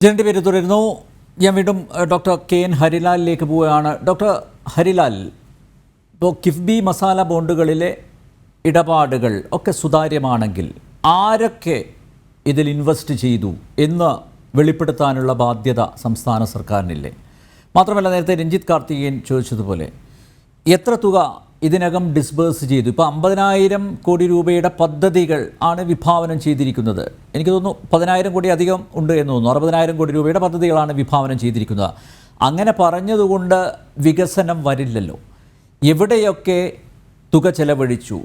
ജനന്റെ പേര് തുടരുന്നു. ഞാൻ വീണ്ടും ഡോക്ടർ കെ എൻ ഹരിലാലിലേക്ക് പോവുകയാണ്. ഡോക്ടർ ഹരിലാൽ, ഇപ്പോൾ കിഫ്ബി മസാല ബോണ്ടുകളിലെ ഇടപാടുകൾ ഒക്കെ സുതാര്യമാണെങ്കിൽ ആരൊക്കെ ഇതിൽ ഇൻവെസ്റ്റ് ചെയ്തു എന്ന് വെളിപ്പെടുത്താനുള്ള ബാധ്യത സംസ്ഥാന സർക്കാരിനില്ലേ? മാത്രമല്ല, നേരത്തെ രഞ്ജിത്ത് കാർത്തികേയൻ ചോദിച്ചതുപോലെ എത്ര തുക ഇതിനകം ഡിസ്ബേഴ്സ് ചെയ്തു? ഇപ്പോൾ 50,000 കോടി രൂപയുടെ പദ്ധതികൾ ആണ് വിഭാവനം ചെയ്തിരിക്കുന്നത്. എനിക്ക് തോന്നുന്നു 10,000 കോടി അധികം ഉണ്ട് എന്ന് തോന്നുന്നു. 60,000 കോടി രൂപയുടെ പദ്ധതികളാണ് വിഭാവനം ചെയ്തിരിക്കുന്നത്. അങ്ങനെ പറഞ്ഞതുകൊണ്ട് വികസനം വരില്ലല്ലോ. എവിടെയൊക്കെ തുക ചെലവഴിച്ചു,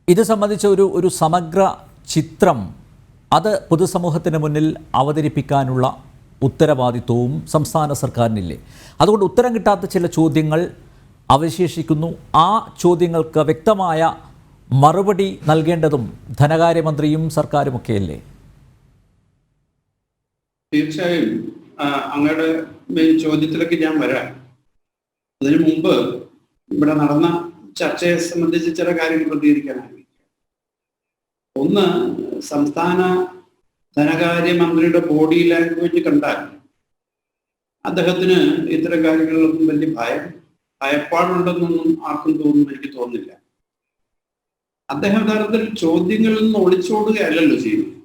ഇത് സംബന്ധിച്ച ഒരു സമഗ്ര ചിത്രം അത് പൊതുസമൂഹത്തിന് മുന്നിൽ അവതരിപ്പിക്കാനുള്ള ഉത്തരവാദിത്വവും സംസ്ഥാന സർക്കാരിനില്ലേ? അതുകൊണ്ട് ഉത്തരം കിട്ടാത്ത ചില ചോദ്യങ്ങൾ അവശേഷിക്കുന്നു. ആ ചോദ്യങ്ങൾക്ക് വ്യക്തമായ മറുപടി നൽകേണ്ടതും ധനകാര്യമന്ത്രിയും സർക്കാരുമൊക്കെയല്ലേ? തീർച്ചയായും അങ്ങയുടെ ചോദ്യത്തിലേക്ക് ഞാൻ വരാം. അതിനു മുമ്പ് ഇവിടെ നടന്ന ചർച്ചയെ സംബന്ധിച്ച് ചില കാര്യങ്ങൾ പ്രതികരിക്കാനായി. ഒന്ന്, സംസ്ഥാന ധനകാര്യമന്ത്രിയുടെ ബോഡി ലാംഗ്വേജ് കണ്ടാൽ അദ്ദേഹത്തിന് ഇത്തരം കാര്യങ്ങളിലൊന്നും വലിയ ഭയപ്പാടുണ്ടെന്നൊന്നും ആർക്കും തോന്നുന്നു, എനിക്ക് തോന്നുന്നില്ല. അദ്ദേഹം തരത്തിൽ ചോദ്യങ്ങളിൽ നിന്ന് ഒളിച്ചോടുകയല്ലല്ലോ ചെയ്യുന്നത്.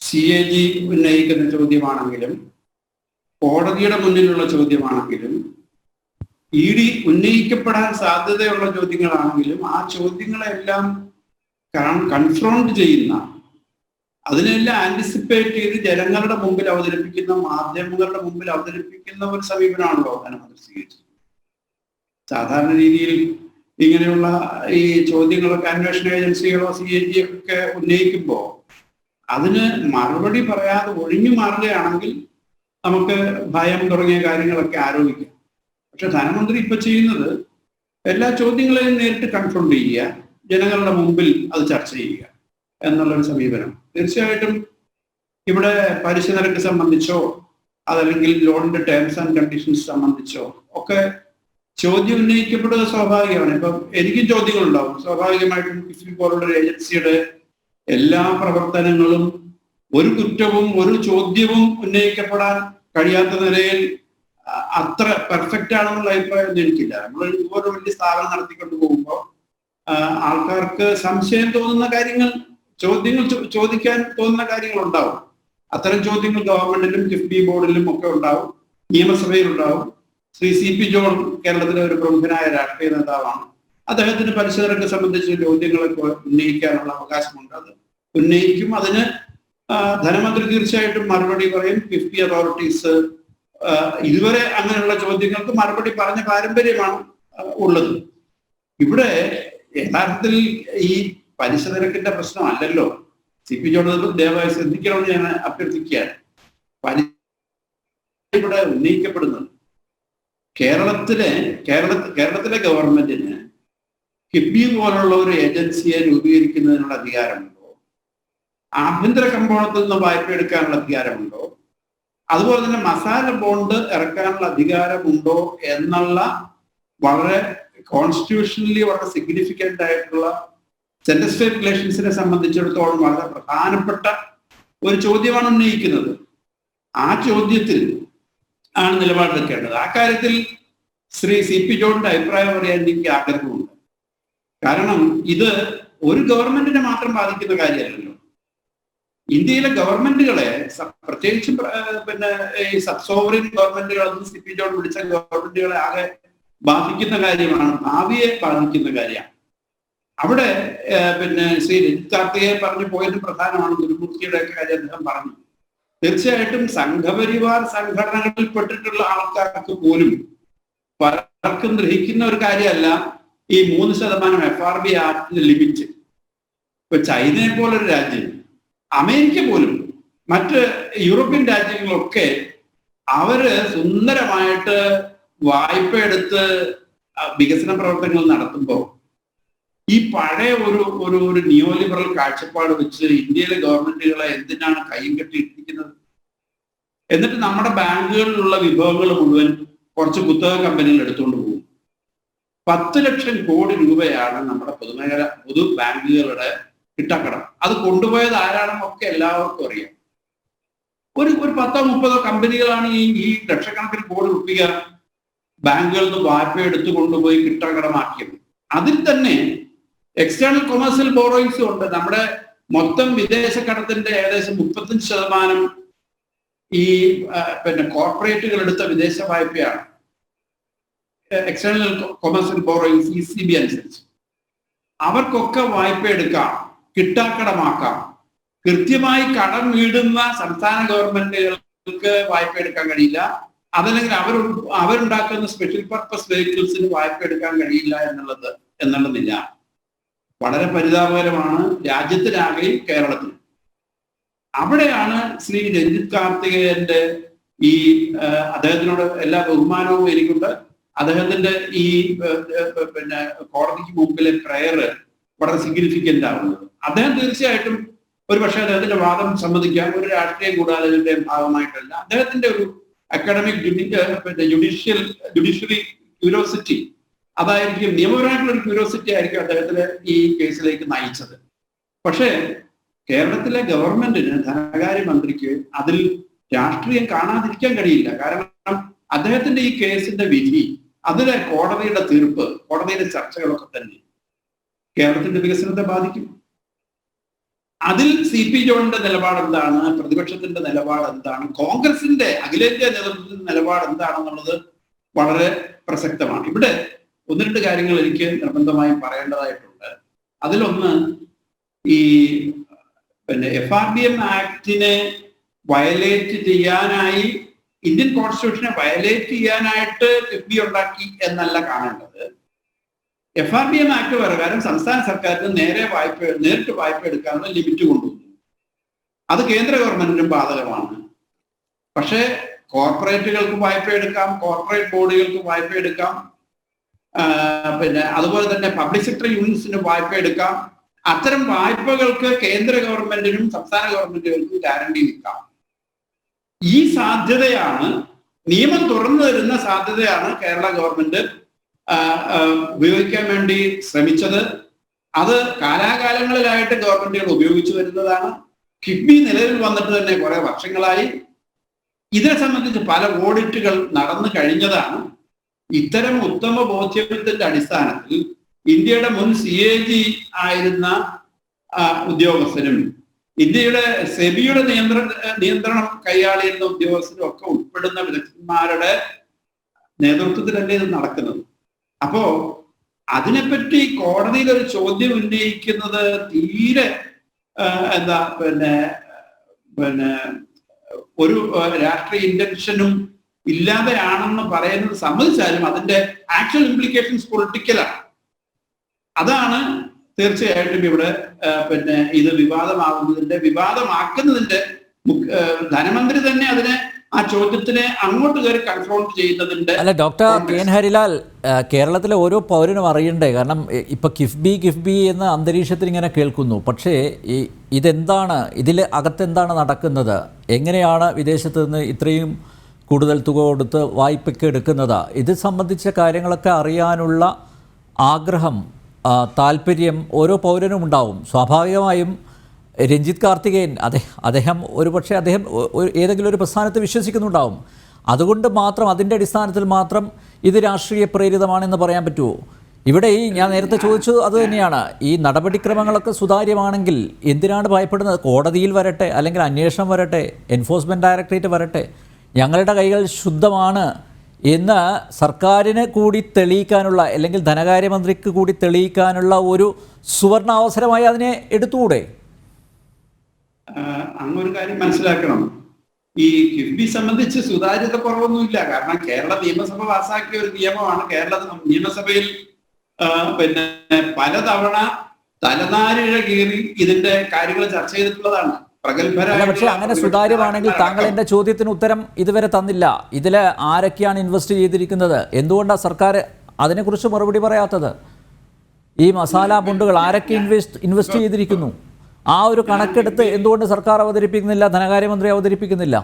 CAG ഉന്നയിക്കുന്ന ചോദ്യമാണെങ്കിലും കോടതിയുടെ മുന്നിലുള്ള ചോദ്യമാണെങ്കിലും ED ഉന്നയിക്കപ്പെടാൻ സാധ്യതയുള്ള ചോദ്യങ്ങളാണെങ്കിലും ആ ചോദ്യങ്ങളെല്ലാം കൺഫ്രോണ്ട് ചെയ്യുന്ന, അതിനെല്ലാം ആന്റിസിപ്പേറ്റ് ചെയ്ത് ജനങ്ങളുടെ മുമ്പിൽ അവതരിപ്പിക്കുന്ന, മാധ്യമങ്ങളുടെ മുമ്പിൽ അവതരിപ്പിക്കുന്ന ഒരു സമീപനമാണല്ലോ ധനമന്ത്രി സ്വീകരിച്ചത്. സാധാരണ രീതിയിൽ ഇങ്ങനെയുള്ള ഈ ചോദ്യങ്ങളൊക്കെ അന്വേഷണ ഏജൻസികളോ CAG ഒക്കെ ഉന്നയിക്കുമ്പോൾ അതിന് മറുപടി പറയാതെ ഒഴിഞ്ഞു മാറുകയാണെങ്കിൽ നമുക്ക് ഭയം തുടങ്ങിയ കാര്യങ്ങളൊക്കെ ആരോപിക്കാം. പക്ഷെ ധനമന്ത്രി ഇപ്പൊ ചെയ്യുന്നത് എല്ലാ ചോദ്യങ്ങളെയും നേരിട്ട് കൺഫ്രണ്ട് ചെയ്യുക, ജനങ്ങളുടെ മുമ്പിൽ അത് ചർച്ച ചെയ്യുക എന്നുള്ളൊരു സമീപനം. തീർച്ചയായിട്ടും ഇവിടെ പലിശ നിരക്ക് സംബന്ധിച്ചോ അതല്ലെങ്കിൽ ലോണിന്റെ ടേംസ് ആൻഡ് കണ്ടീഷൻസ് സംബന്ധിച്ചോ ഒക്കെ ചോദ്യം ഉന്നയിക്കപ്പെടുക സ്വാഭാവികമാണ്. ഇപ്പം എനിക്കും ചോദ്യങ്ങളുണ്ടാവും. സ്വാഭാവികമായിട്ടും കിഫ്ബി പോലുള്ള ഏജൻസിയുടെ എല്ലാ പ്രവർത്തനങ്ങളും ഒരു കുറ്റവും ഒരു ചോദ്യവും ഉന്നയിക്കപ്പെടാൻ കഴിയാത്ത നിലയിൽ അത്ര പെർഫെക്റ്റ് ആണെന്നുള്ള അഭിപ്രായമൊന്നും എനിക്കില്ല. നമ്മൾ ഇതുപോലെ വലിയ സ്ഥാപനം നടത്തിക്കൊണ്ട് പോകുമ്പോൾ ആൾക്കാർക്ക് സംശയം തോന്നുന്ന കാര്യങ്ങൾ, ചോദ്യങ്ങൾ ചോദിക്കാൻ തോന്നുന്ന കാര്യങ്ങൾ ഉണ്ടാവും. അത്തരം ചോദ്യങ്ങൾ ഗവൺമെന്റിലും കിഫ്ബി ബോർഡിലും ഒക്കെ ഉണ്ടാവും, നിയമസഭയിലുണ്ടാവും. ശ്രീ CP ജോൺ കേരളത്തിലെ ഒരു പ്രമുഖനായ രാഷ്ട്രീയ നേതാവാണ്. അദ്ദേഹത്തിന് പലിശ നിരക്ക് സംബന്ധിച്ച് ചോദ്യങ്ങളൊക്കെ ഉന്നയിക്കാനുള്ള അവകാശമുണ്ട്. അത് ഉന്നയിക്കും. അതിന് ധനമന്ത്രി തീർച്ചയായിട്ടും മറുപടി പറയും. കിഫ്ബി അതോറിറ്റീസ് ഇതുവരെ അങ്ങനെയുള്ള ചോദ്യങ്ങൾക്ക് മറുപടി പറഞ്ഞ പാരമ്പര്യമാണ് ഉള്ളത്. ഇവിടെ യഥാർത്ഥത്തിൽ ഈ പലിശ നിരക്കിന്റെ പ്രശ്നമല്ലല്ലോ CP ജോൺ ദയവായി ശ്രദ്ധിക്കണമെന്ന് ഞാൻ അഭ്യർത്ഥിക്കുകയാണ്. ഇവിടെ ഉന്നയിക്കപ്പെടുന്നത് കേരളത്തിലെ ഗവൺമെന്റിന് കിഫ്ബി പോലുള്ള ഒരു ഏജൻസിയെ രൂപീകരിക്കുന്നതിനുള്ള അധികാരമുണ്ടോ? ആഭ്യന്തര കമ്പോളത്തിൽ നിന്ന് വായ്പ എടുക്കാനുള്ള അധികാരമുണ്ടോ? അതുപോലെ തന്നെ മസാല ബോണ്ട് ഇറക്കാനുള്ള അധികാരമുണ്ടോ എന്നുള്ള വളരെ കോൺസ്റ്റിറ്റ്യൂഷണലി വളരെ സിഗ്നിഫിക്കന്റ് ആയിട്ടുള്ള സെൻട്രൽ സ്റ്റേറ്റ് റിലേഷൻസിനെ സംബന്ധിച്ചിടത്തോളം വളരെ പ്രധാനപ്പെട്ട ഒരു ചോദ്യമാണ് ഉന്നയിക്കുന്നത്. ആ ചോദ്യത്തിൽ ആണ് നിലപാടെടുക്കേണ്ടത്. ആ കാര്യത്തിൽ ശ്രീ CP ജോണിന്റെ അഭിപ്രായം പറയാൻ എനിക്ക് ആഗ്രഹമുണ്ട്. കാരണം ഇത് ഒരു ഗവൺമെന്റിനെ മാത്രം ബാധിക്കുന്ന കാര്യമല്ലല്ലോ. ഇന്ത്യയിലെ ഗവൺമെന്റുകളെ, പ്രത്യേകിച്ചും ഈ സബ്സോവറിൻ ഗവൺമെന്റുകൾ എന്ന് CP ജോൺ വിളിച്ച ഗവൺമെന്റുകളെ ആകെ ബാധിക്കുന്ന കാര്യമാണ്, ഭാവിയെ ബാധിക്കുന്ന കാര്യമാണ്. അവിടെ ശ്രീ രഞ്ജിത്ത് കാർത്തികേയൻ പറഞ്ഞു പോയതും പ്രധാനമാണ്. ഗുരുമൂർത്തിയുടെ ഒക്കെ കാര്യം അദ്ദേഹം പറഞ്ഞു. തീർച്ചയായിട്ടും സംഘപരിവാർ സംഘടനകളിൽ പെട്ടിട്ടുള്ള ആൾക്കാർക്ക് പോലും പലർക്കും ഗ്രഹിക്കുന്ന ഒരു കാര്യമല്ല ഈ 3% FRB ആക്ടിന്റെ ലിമിറ്റ്. ഇപ്പൊ ചൈനയെ പോലൊരു രാജ്യം, അമേരിക്ക പോലും, മറ്റ് യൂറോപ്യൻ രാജ്യങ്ങളൊക്കെ അവര് സുന്ദരമായിട്ട് വായ്പ എടുത്ത് വികസന പ്രവർത്തനങ്ങൾ നടത്തുമ്പോൾ ഈ പഴയ ഒരു നിയോ ലിബറൽ കാഴ്ചപ്പാട് വെച്ച് ഇന്ത്യയിലെ ഗവൺമെന്റുകളെ എന്തിനാണ് കൈയും കെട്ടിയിട്ടിരിക്കുന്നത്? എന്നിട്ട് നമ്മുടെ ബാങ്കുകളിലുള്ള വിഭവങ്ങൾ മുഴുവൻ കുറച്ച് കുത്തക കമ്പനികൾ എടുത്തുകൊണ്ട് പോകും. 10 ലക്ഷം കോടി രൂപയാണ് നമ്മുടെ പൊതു ബാങ്കുകളുടെ കിട്ടാക്കടം. അത് കൊണ്ടുപോയത് ആരാണെന്നൊക്കെ എല്ലാവർക്കും അറിയാം. ഒരു ഒരു 10-30 കമ്പനികളാണ് ഈ ലക്ഷക്കണക്കിന് കോടി റുപ്യ ബാങ്കുകളിൽ നിന്ന് വായ്പ എടുത്തു കൊണ്ടുപോയി കിട്ടാക്കടമാക്കിയത്. അതിൽ തന്നെ എക്സ്റ്റേണൽ കൊമേഴ്സ്യൽ ബോറോയിങ്സും ഉണ്ട്. നമ്മുടെ മൊത്തം വിദേശ കടത്തിന്റെ ഏകദേശം 35% ഈ കോർപ്പറേറ്റുകൾ എടുത്ത വിദേശ വായ്പയാണ്. എക്സ്റ്റേണൽ കൊമേഴ്സ്യൽ ബോറോയിങ്സ് ECB അനുസരിച്ച് അവർക്കൊക്കെ വായ്പ എടുക്കാം, കിട്ടാക്കടമാക്കാം. കൃത്യമായി കടം വീടുന്ന സംസ്ഥാന ഗവൺമെന്റുകൾക്ക് വായ്പ എടുക്കാൻ കഴിയില്ല. അതല്ലെങ്കിൽ അവരുണ്ടാക്കുന്ന സ്പെഷ്യൽ പർപ്പസ് വെഹിക്കിൾസിന് വായ്പ എടുക്കാൻ കഴിയില്ല എന്നുള്ളതില്ല. വളരെ പരിതാപകരമാണ് രാജ്യത്തിനാകെയും കേരളത്തിൽ. അവിടെയാണ് ശ്രീ രഞ്ജിത്ത് കാർത്തികേയന്റെ അദ്ദേഹത്തിനോട് എല്ലാ ബഹുമാനവും എനിക്കുണ്ട്. അദ്ദേഹത്തിന്റെ ഈ കോടതിക്ക് മുമ്പിലെ പ്രയർ വളരെ സിഗ്നിഫിക്കന്റ് ആവുന്നത്. അദ്ദേഹം തീർച്ചയായിട്ടും ഒരു പക്ഷേ അദ്ദേഹത്തിന്റെ വാദം സമ്മതിക്കാം, ഒരു രാഷ്ട്രീയ ഗൂഢാലോചനയുടെ ഭാഗമായിട്ടല്ല. അദ്ദേഹത്തിന്റെ ഒരു അക്കാഡമിക് ജുഡീഷ്യറി ക്യൂരിയോസിറ്റി, അതായിരിക്കും നിയമപരമായിട്ടുള്ള ഒരു ക്യൂരിയോസിറ്റി ആയിരിക്കും അദ്ദേഹത്തിന് ഈ കേസിലേക്ക് നയിച്ചത്. പക്ഷേ കേരളത്തിലെ ഗവൺമെന്റിന്, ധനകാര്യമന്ത്രിക്ക് അതിൽ രാഷ്ട്രീയം കാണാതിരിക്കാൻ കഴിയില്ല. കാരണം അദ്ദേഹത്തിന്റെ ഈ കേസിന്റെ വിധി, അതിലെ കോടതിയുടെ തീർപ്പ്, കോടതിയുടെ ചർച്ചകളൊക്കെ തന്നെ കേരളത്തിന്റെ വികസനത്തെ ബാധിക്കും. അതിൽ CP ജോണിന്റെ നിലപാട് എന്താണ്, പ്രതിപക്ഷത്തിന്റെ നിലപാട് എന്താണ്, കോൺഗ്രസിന്റെ അഖിലേന്ത്യാ നേതൃത്വത്തിന്റെ നിലപാട് എന്താണെന്നുള്ളത് വളരെ പ്രസക്തമാണ്. ഇവിടെ 1-2 കാര്യങ്ങൾ എനിക്ക് നിർബന്ധമായും പറയേണ്ടതായിട്ടുണ്ട്. അതിലൊന്ന്, ഈ FRDM ആക്ടിനെ വയലേറ്റ് ചെയ്യാനായി, ഇന്ത്യൻ കോൺസ്റ്റിറ്റ്യൂഷനെ വയലേറ്റ് ചെയ്യാനായിട്ട് കിഫ്ബി ഉണ്ടാക്കി എന്നല്ല കാണേണ്ടത്. FRDM ആക്ട് പ്രകാരം സംസ്ഥാന സർക്കാരിന് നേരിട്ട് വായ്പ എടുക്കാനുള്ള ലിമിറ്റ് കൊണ്ടുവന്നു. അത് കേന്ദ്ര ഗവൺമെന്റിനും ബാധകമാണ്. പക്ഷേ കോർപ്പറേറ്റുകൾക്ക് വായ്പ എടുക്കാം, കോർപ്പറേറ്റ് ബോഡികൾക്ക് വായ്പ എടുക്കാം, അതുപോലെ തന്നെ പബ്ലിക് സെക്ടർ യൂണിറ്റ്സിന് വായ്പ എടുക്കാം. അത്തരം വായ്പകൾക്ക് കേന്ദ്ര ഗവൺമെന്റിനും സംസ്ഥാന ഗവൺമെന്റുകൾക്കും ഗ്യാരണ്ടി നിൽക്കാം. ഈ സാധ്യതയാണ്, നിയമം തുറന്നു തരുന്ന സാധ്യതയാണ് കേരള ഗവൺമെന്റ് ഉപയോഗിക്കാൻ വേണ്ടി ശ്രമിച്ചത്. അത് കാലാകാലങ്ങളിലായിട്ട് ഗവൺമെന്റുകൾ ഉപയോഗിച്ചു വരുന്നതാണ്. കിഫ്ബി നിലവിൽ വന്നിട്ട് തന്നെ കുറെ വർഷങ്ങളായി. ഇതിനെ സംബന്ധിച്ച് പല ഓഡിറ്റുകൾ നടന്നു കഴിഞ്ഞതാണ്. ഇത്തരം ഉത്തമ ബോധ്യത്തിന്റെ അടിസ്ഥാനത്തിൽ ഇന്ത്യയുടെ മുൻ CAG ആയിരുന്ന ഉദ്യോഗസ്ഥരും ഇന്ത്യയുടെ സെബിയുടെ നിയന്ത്രണം കൈയാളിയിരുന്ന ഉദ്യോഗസ്ഥരും ഒക്കെ ഉൾപ്പെടുന്ന വിദഗ്ധന്മാരുടെ നേതൃത്വത്തിലല്ലേ ഇത് നടക്കുന്നത്. അപ്പോ അതിനെപ്പറ്റി കോടതിയിൽ ഒരു ചോദ്യം ഉന്നയിക്കുന്നത് തീരെ ഒരു രാഷ്ട്രീയ ഇന്റൻഷനും ഇല്ലാതെയാണെന്ന് പറയുന്നത് സമ്മതിച്ചാലും അതിന്റെ ആക്ച്വൽ ഇംപ്ലിക്കേഷൻസ് പൊളിറ്റിക്കലാണ്. അതാണ് തീർച്ചയായിട്ടും ഇവിടെ ഇത് വിവാദമാക്കുന്നതിന്റെ ധനമന്ത്രി തന്നെ അതിനെ, ആ ചോദ്യത്തിനെ അങ്ങോട്ട് കയറി കൺഫ്രോണ്ട് ചെയ്യുന്നതിന്റെ. അല്ല ഡോക്ടർ KN ഹരിലാൽ, കേരളത്തിലെ ഓരോ പൗരനും അറിയണ്ടേ? കാരണം ഇപ്പൊ കിഫ്ബി എന്ന അന്തരീക്ഷത്തിൽ ഇങ്ങനെ കേൾക്കുന്നു. പക്ഷേ ഇതെന്താണ്, ഇതിൽ അകത്തെന്താണ് നടക്കുന്നത്? എങ്ങനെയാണ് വിദേശത്ത് നിന്ന് ഇത്രയും കൂടുതൽ തുക കൊടുത്ത് വായ്പയ്ക്ക് എടുക്കുന്നത്? ഇത് സംബന്ധിച്ച കാര്യങ്ങളൊക്കെ അറിയാനുള്ള ആഗ്രഹം, താല്പര്യം ഓരോ പൗരനും ഉണ്ടാവും. സ്വാഭാവികമായും രഞ്ജിത്ത് കാർത്തികേയൻ അദ്ദേഹം ഒരുപക്ഷെ ഏതെങ്കിലും ഒരു പ്രസ്ഥാനത്ത് വിശ്വസിക്കുന്നുണ്ടാവും. അതുകൊണ്ട് മാത്രം, അതിൻ്റെ അടിസ്ഥാനത്തിൽ മാത്രം ഇത് രാഷ്ട്രീയ പ്രേരിതമാണെന്ന് പറയാൻ പറ്റുമോ? ഇവിടെ ഞാൻ നേരത്തെ ചോദിച്ചത് അത് തന്നെയാണ്. ഈ നടപടിക്രമങ്ങളൊക്കെ സുതാര്യമാണെങ്കിൽ എന്തിനാണ് ഭയപ്പെടുന്നത്? കോടതിയിൽ വരട്ടെ, അല്ലെങ്കിൽ അന്വേഷണം വരട്ടെ, എൻഫോഴ്സ്മെൻറ്റ് ഡയറക്ടറേറ്റ് വരട്ടെ, ഞങ്ങളുടെ കൈകൾ ശുദ്ധമാണ് എന്ന് സർക്കാരിന് കൂടി തെളിയിക്കാനുള്ള, അല്ലെങ്കിൽ ധനകാര്യമന്ത്രിക്ക് കൂടി തെളിയിക്കാനുള്ള ഒരു സുവർണ അവസരമായി അതിനെ എടുത്തുകൂടെ? അങ്ങൊരു കാര്യം മനസ്സിലാക്കണം. ഈ കിഫ്ബി സംബന്ധിച്ച് സുതാര്യത കുറവൊന്നുമില്ല. കാരണം കേരള നിയമസഭ പാസാക്കിയ ഒരു നിയമമാണ്. കേരള നിയമസഭയിൽ പലതവണ തലനാരിഴ കീറി ഇതിന്റെ കാര്യങ്ങൾ ചർച്ച ചെയ്തിട്ടുള്ളതാണ്. പ്രഗത്ഭരായ. പക്ഷേ അങ്ങനെ സുതാര്യമാണെങ്കിൽ താങ്കൾ എൻ്റെ ചോദ്യത്തിന് ഉത്തരം ഇതുവരെ തന്നില്ല. ഇതിൽ ആരൊക്കെയാണ് ഇൻവെസ്റ്റ് ചെയ്തിരിക്കുന്നത്? എന്തുകൊണ്ടാണ് സർക്കാർ അതിനെക്കുറിച്ച് മറുപടി പറയാത്തത്? ഈ മസാല ബോണ്ടുകൾ ആരൊക്കെ ഇൻവെസ്റ്റ് ചെയ്തിരിക്കുന്നു? ആ ഒരു കണക്കെടുത്ത് എന്തുകൊണ്ട് സർക്കാർ അവതരിപ്പിക്കുന്നില്ല, ധനകാര്യമന്ത്രി അവതരിപ്പിക്കുന്നില്ല?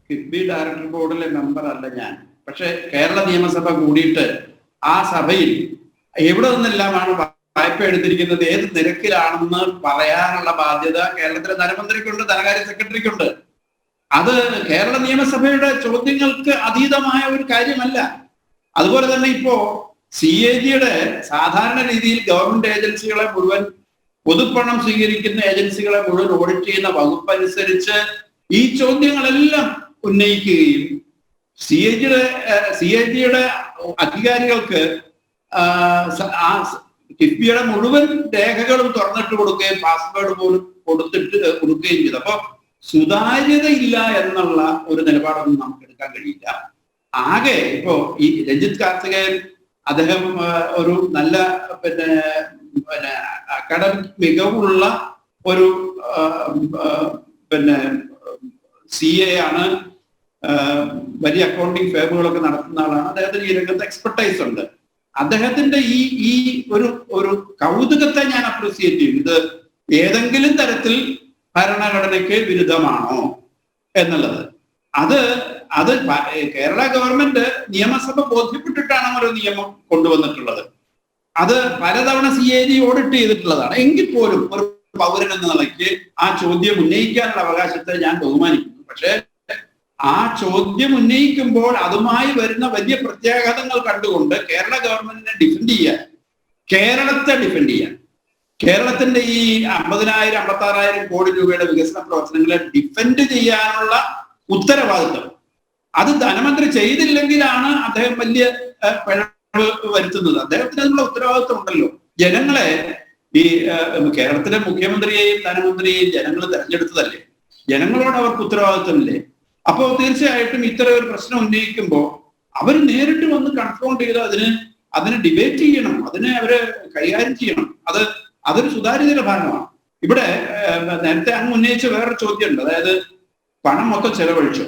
കിഫ്ബി ഡയറക്ടർ ബോർഡിലെ മെമ്പർ അല്ല ഞാൻ. പക്ഷെ കേരള നിയമസഭ കൂടിയിട്ട് ആ സഭയിൽ എവിടെ നിന്നെല്ലാമാണ് വായ്പ എടുത്തിരിക്കുന്നത്, ഏത് നിരക്കിലാണെന്ന് പറയാനുള്ള ബാധ്യത കേരളത്തിലെ ധനമന്ത്രിക്കുണ്ട്, ധനകാര്യ സെക്രട്ടറിക്കുണ്ട്. അത് കേരള നിയമസഭയുടെ ചോദ്യങ്ങൾക്ക് അതീതമായ ഒരു കാര്യമല്ല. അതുപോലെ തന്നെ ഇപ്പോ CAG-യുടെ സാധാരണ രീതിയിൽ ഗവൺമെന്റ് ഏജൻസികളെ മുഴുവൻ, പൊതുപ്പണം സ്വീകരിക്കുന്ന ഏജൻസികളെ മുഴുവൻ ഓഡിറ്റ് ചെയ്യുന്ന വകുപ്പ് അനുസരിച്ച് ഈ ചോദ്യങ്ങളെല്ലാം ഉന്നയിക്കുകയും CAG-യുടെ അധികാരികൾക്ക് കിഫ്ബിയുടെ മുഴുവൻ രേഖകളും തുറന്നിട്ട് കൊടുക്കുകയും പാസ്വേഡ് പോലും കൊടുക്കുകയും ചെയ്തു. അപ്പൊ സുതാര്യതയില്ല എന്നുള്ള ഒരു നിലപാടൊന്നും നമുക്ക് എടുക്കാൻ കഴിയില്ല. ആകെ ഇപ്പോ ഈ രഞ്ജിത്ത് കാർത്തികേയൻ അദ്ദേഹം ഒരു നല്ല അക്കാഡമിക് മികവുള്ള ഒരു CA ആണ്. വലിയ അക്കൗണ്ടിങ് ഫേമുകളൊക്കെ നടത്തുന്ന ആളാണ്. അദ്ദേഹത്തിന് ഈ രംഗത്ത് എക്സ്പെർട്ടൈസ് ഉണ്ട്. അദ്ദേഹത്തിന്റെ ഈ ഒരു കൗതുകത്തെ ഞാൻ അപ്രീസിയേറ്റ് ചെയ്യും. ഇത് ഏതെങ്കിലും തരത്തിൽ ഭരണഘടനയ്ക്ക് വിരുദ്ധമാണോ എന്നുള്ളത്. അത് കേരള ഗവൺമെന്റ് നിയമസഭ ബോധ്യപ്പെട്ടിട്ടാണ് ഒരു നിയമം കൊണ്ടുവന്നിട്ടുള്ളത്. അത് പലതവണ CAG ഓഡിറ്റ് ചെയ്തിട്ടുള്ളതാണ്. എങ്കിൽ പോലും ഒരു പൗരൻ എന്ന നിലയ്ക്ക് ആ ചോദ്യം ഉന്നയിക്കാനുള്ള അവകാശത്തെ ഞാൻ ബഹുമാനിക്കുന്നു. പക്ഷേ ആ ചോദ്യം ഉന്നയിക്കുമ്പോൾ അതുമായി വരുന്ന വലിയ പ്രത്യാഘാതങ്ങൾ കണ്ടുകൊണ്ട് കേരള ഗവൺമെന്റിനെ ഡിഫെൻഡ് ചെയ്യാൻ, കേരളത്തെ ഡിഫെൻഡ് ചെയ്യാൻ, കേരളത്തിന്റെ ഈ 50,000-56,000 കോടി രൂപയുടെ വികസന പ്രവർത്തനങ്ങളെ ഡിഫെൻഡ് ചെയ്യാനുള്ള ഉത്തരവാദിത്വം അത് ധനമന്ത്രി ചെയ്തില്ലെങ്കിലാണ് അദ്ദേഹം വലിയ പിഴവ് വരുത്തുന്നത്. അദ്ദേഹത്തിന് അതിനുള്ള ഉത്തരവാദിത്വം ഉണ്ടല്ലോ. ജനങ്ങളെ ഈ കേരളത്തിലെ മുഖ്യമന്ത്രിയെയും ധനമന്ത്രിയെയും ജനങ്ങൾ തെരഞ്ഞെടുത്തതല്ലേ, ജനങ്ങളോട് അവർക്ക് ഉത്തരവാദിത്വമില്ലേ? അപ്പോൾ തീർച്ചയായിട്ടും ഇത്തരം ഒരു പ്രശ്നം ഉന്നയിക്കുമ്പോൾ അവർ നേരിട്ട് വന്ന് കൺഫ്രോണ്ട് ചെയ്ത് അതിന് ഡിബേറ്റ് ചെയ്യണം, അതിനെ അവര് കൈകാര്യം ചെയ്യണം. അതൊരു സുതാര്യതയുടെ ഭാഗമാണ്. ഇവിടെ നേരത്തെ അങ്ങ് ഉന്നയിച്ച വേറൊരു ചോദ്യമുണ്ട്, അതായത് പണം മൊത്തം ചെലവഴിച്ചോ?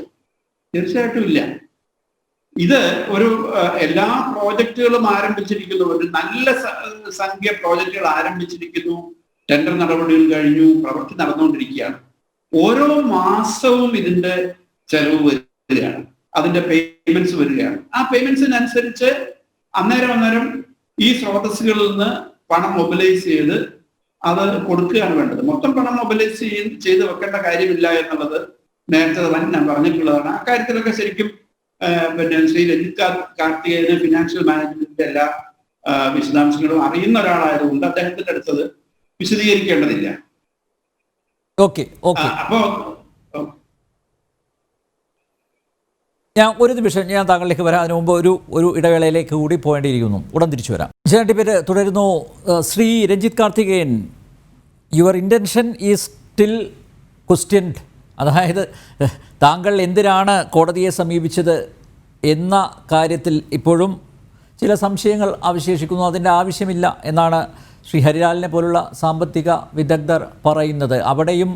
തീർച്ചയായിട്ടും ഇല്ല. ഇത് ഒരു എല്ലാ പ്രോജക്റ്റുകളും ആരംഭിച്ചിരിക്കുന്നു, ഒരു നല്ല സംഖ്യ പ്രോജക്റ്റുകൾ ആരംഭിച്ചിരിക്കുന്നു, ടെൻഡർ നടപടികൾ കഴിഞ്ഞു, പ്രവൃത്തി നടന്നുകൊണ്ടിരിക്കുകയാണ്. ഓരോ മാസവും ഇതിന്റെ ചെലവ് വരികയാണ്, അതിന്റെ പേയ്മെന്റ്സ് വരികയാണ്. ആ പേയ്മെന്റ്സിനനുസരിച്ച് അന്നേരം ഈ സ്രോതസ്സുകളിൽ നിന്ന് പണം മൊബിലൈസ് ചെയ്ത് അത് കൊടുക്കുകയാണ് വേണ്ടത്. മൊത്തം പണം മൊബിലൈസ് ചെയ്ത് വെക്കേണ്ട കാര്യമില്ല എന്നുള്ളത് നേരത്തെ ഞാൻ പറഞ്ഞിട്ടുള്ളതാണ്. ആ കാര്യത്തിലൊക്കെ ശരിക്കും ശ്രീ രഞ്ജിത്ത് കാർത്തികേയന് ഫിനാൻഷ്യൽ മാനേജ്മെന്റിന്റെ എല്ലാ വിശദാംശങ്ങളും അറിയുന്ന ഒരാളായതുകൊണ്ട് അദ്ദേഹത്തിന്റെ അടുത്തത് വിശദീകരിക്കേണ്ടതില്ല. അപ്പോ ഞാൻ ഒരു നിമിഷം താങ്കളിലേക്ക് വരാം. അതിനു മുമ്പ് ഒരു ഇടവേളയിലേക്ക് കൂടി പോകേണ്ടിയിരിക്കുന്നു. ഉടൻ തിരിച്ചു വരാം. പേര് തുടരുന്നു. Shri Ranjith Karthikeyan, your intention is still questioned. അതായത് താങ്കൾ എന്തിനാണ് കോടതിയെ സമീപിച്ചത് എന്ന കാര്യത്തിൽ ഇപ്പോഴും ചില സംശയങ്ങൾ അവശേഷിക്കുന്നു. അതിൻ്റെ ആവശ്യമില്ല എന്നാണ് ശ്രീ ഹരിലാലിനെ പോലുള്ള സാമ്പത്തിക വിദഗ്ധർ പറയുന്നത്. അവിടെയും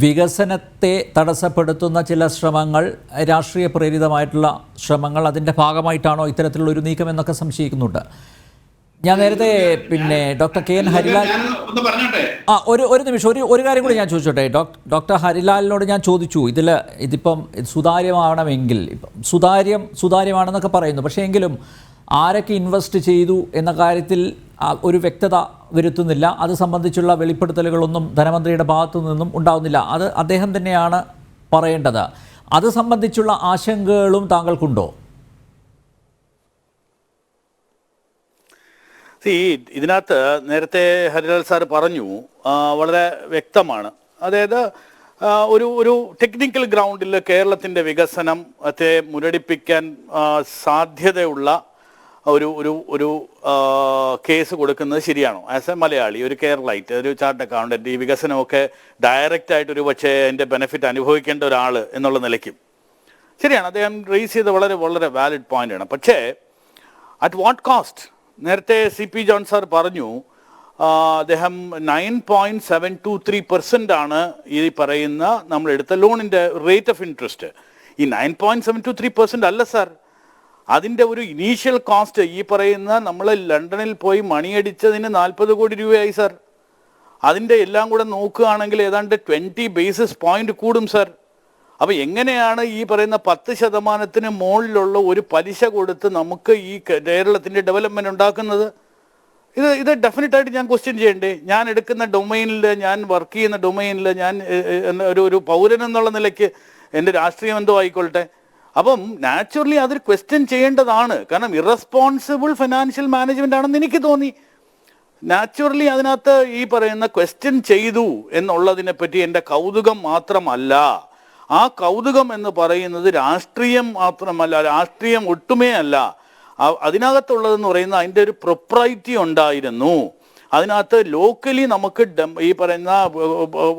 വികസനത്തെ തടസ്സപ്പെടുത്തുന്ന ചില ശ്രമങ്ങൾ, രാഷ്ട്രീയ പ്രേരിതമായിട്ടുള്ള ശ്രമങ്ങൾ, അതിൻ്റെ ഭാഗമായിട്ടാണോ ഇത്തരത്തിലുള്ള ഒരു നീക്കം എന്നൊക്കെ സംശയിക്കുന്നുണ്ട്. ഞാൻ നേരത്തെ ഡോക്ടർ KN ഹരിലാൽ ഒരു നിമിഷം ഒരു കാര്യം കൂടി ഞാൻ ചോദിച്ചോട്ടെ. ഡോക്ടർ ഹരിലാലിനോട് ഞാൻ ചോദിച്ചു, ഇതിപ്പം സുതാര്യമാണെങ്കിൽ, സുതാര്യമാണെന്നൊക്കെ പറയുന്നു, പക്ഷേ എങ്കിലും ആരൊക്കെ ഇൻവെസ്റ്റ് ചെയ്തു എന്ന കാര്യത്തിൽ ഒരു വ്യക്തത വരുത്തുന്നില്ല. അത് സംബന്ധിച്ചുള്ള വെളിപ്പെടുത്തലുകളൊന്നും ധനമന്ത്രിയുടെ ഭാഗത്തു നിന്നും ഉണ്ടാവുന്നില്ല. അത് അദ്ദേഹം തന്നെയാണ് പറയേണ്ടത്. അത് സംബന്ധിച്ചുള്ള ആശങ്കകളും താങ്കൾക്കുണ്ടോ? ഇതിനകത്ത് നേരത്തെ ഹരിലാൽ സാർ പറഞ്ഞു, വളരെ വ്യക്തമാണ്. അതായത് ഒരു ടെക്നിക്കൽ ഗ്രൗണ്ടിൽ കേരളത്തിൻ്റെ വികസനത്തെ മുരടിപ്പിക്കാൻ സാധ്യതയുള്ള ഒരു കേസ് കൊടുക്കുന്നത് ശരിയാണോ? ആസ് എ മലയാളി, ഒരു കേരളൈറ്റ്, ഒരു ചാർട്ടേഡ് അക്കൗണ്ടന്റ്, ഈ വികസനമൊക്കെ ഡയറക്റ്റ് ഒരു പക്ഷേ അതിൻ്റെ ബെനിഫിറ്റ് അനുഭവിക്കേണ്ട ഒരാൾ എന്നുള്ള നിലയ്ക്കും ശരിയാണ്. അദ്ദേഹം റേസ് ചെയ്ത വളരെ വളരെ വാലിഡ് പോയിന്റാണ്. പക്ഷേ അറ്റ് വാട്ട് കോസ്റ്റ്? നേരത്തെ CP ജോൺ സാർ പറഞ്ഞു, അദ്ദേഹം 9.723% ആണ് ഈ പറയുന്ന നമ്മളെടുത്ത ലോണിൻ്റെ റേറ്റ് ഓഫ് ഇൻട്രസ്റ്റ്. ഈ 9.723% അല്ല സാർ, അതിൻ്റെ ഒരു ഇനീഷ്യൽ കോസ്റ്റ് ഈ പറയുന്ന നമ്മൾ ലണ്ടനിൽ പോയി മണിയടിച്ചതിന് 40 കോടി രൂപയായി സാർ. അതിൻ്റെ എല്ലാം കൂടെ നോക്കുകയാണെങ്കിൽ ഏതാണ്ട് 20 ബേസിസ് പോയിന്റ് കൂടും സാർ. അപ്പോൾ എങ്ങനെയാണ് ഈ പറയുന്ന 10% മുകളിലുള്ള ഒരു പലിശ കൊടുത്ത് നമുക്ക് ഈ കേരളത്തിൻ്റെ ഡെവലപ്മെൻറ്റ് ഉണ്ടാക്കുന്നത്? ഇത് ഡെഫിനറ്റായിട്ട് ഞാൻ ക്വസ്റ്റ്യൻ ചെയ്യണ്ടേ? ഞാൻ എടുക്കുന്ന ഡൊമൈനിൽ, ഞാൻ വർക്ക് ചെയ്യുന്ന ഡൊമൈനിൽ, ഞാൻ ഒരു പൗരൻ എന്നുള്ള നിലയ്ക്ക് എൻ്റെ രാഷ്ട്രീയം എന്തോ ആയിക്കൊള്ളട്ടെ. അപ്പം നാച്ചുറലി അതൊരു ക്വസ്റ്റ്യൻ ചെയ്യേണ്ടതാണ്. കാരണം ഇറസ്പോൺസിബിൾ ഫിനാൻഷ്യൽ മാനേജ്മെന്റ് ആണെന്ന് എനിക്ക് തോന്നി. നാച്ചുറലി അതിനകത്ത് ഈ പറയുന്ന ക്വസ്റ്റ്യൻ ചെയ്തു എന്നുള്ളതിനെ പറ്റി എൻ്റെ കൗതുകം മാത്രമല്ല. ആ കൗതുകം എന്ന് പറയുന്നത് രാഷ്ട്രീയം മാത്രമല്ല, രാഷ്ട്രീയം ഒട്ടുമേ അല്ല. അതിനകത്തുള്ളതെന്ന് പറയുന്നത് അതിൻ്റെ ഒരു പ്രൊപ്രൈറ്റി ഉണ്ടായിരുന്നു. അതിനകത്ത് ലോക്കലി നമുക്ക് ഈ പറയുന്ന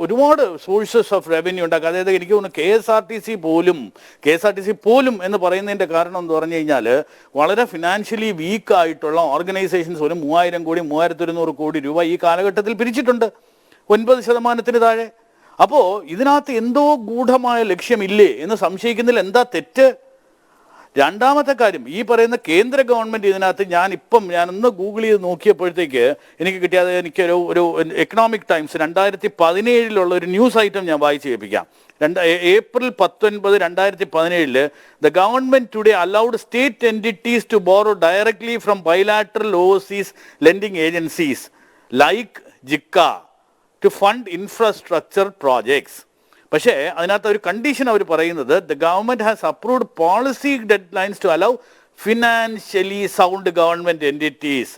ഒരുപാട് സോഴ്സസ് ഓഫ് റവന്യൂ ഉണ്ടാക്കുക. അതായത് എനിക്ക് തോന്നുന്നു K S R T C പോലും എന്ന് പറയുന്നതിൻ്റെ കാരണം എന്ന് പറഞ്ഞു കഴിഞ്ഞാൽ വളരെ ഫിനാൻഷ്യലി വീക്കായിട്ടുള്ള ഓർഗനൈസേഷൻസ് ഒരു 3000 കോടി 3100 കോടി രൂപ ഈ കാലഘട്ടത്തിൽ പിരിച്ചിട്ടുണ്ട്, 9% താഴെ. അപ്പോൾ ഇതിനകത്ത് എന്തോ ഗൂഢമായ ലക്ഷ്യമില്ലേ എന്ന് സംശയിക്കുന്നതിൽ എന്താ തെറ്റ്? രണ്ടാമത്തെ കാര്യം, ഈ പറയുന്ന കേന്ദ്ര ഗവൺമെന്റ് ഇതിനകത്ത് ഞാനൊന്ന് ഗൂഗിൾ ചെയ്ത് നോക്കിയപ്പോഴത്തേക്ക് എനിക്ക് കിട്ടിയത്, ഒരു എക്കണോമിക് ടൈംസ് 2017 ഒരു ന്യൂസ് ഐറ്റം ഞാൻ വായിച്ച് കേൾപ്പിക്കാം. April 19, 2017 the government today allowed state entities to borrow directly from bilateral overseas lending agencies like JICA to fund infrastructure projects. പക്ഷേ അതിനകത്ത് ഒരു കണ്ടീഷൻ അവർ പറയുന്നത്, the government has approved policy deadlines to allow financially sound government entities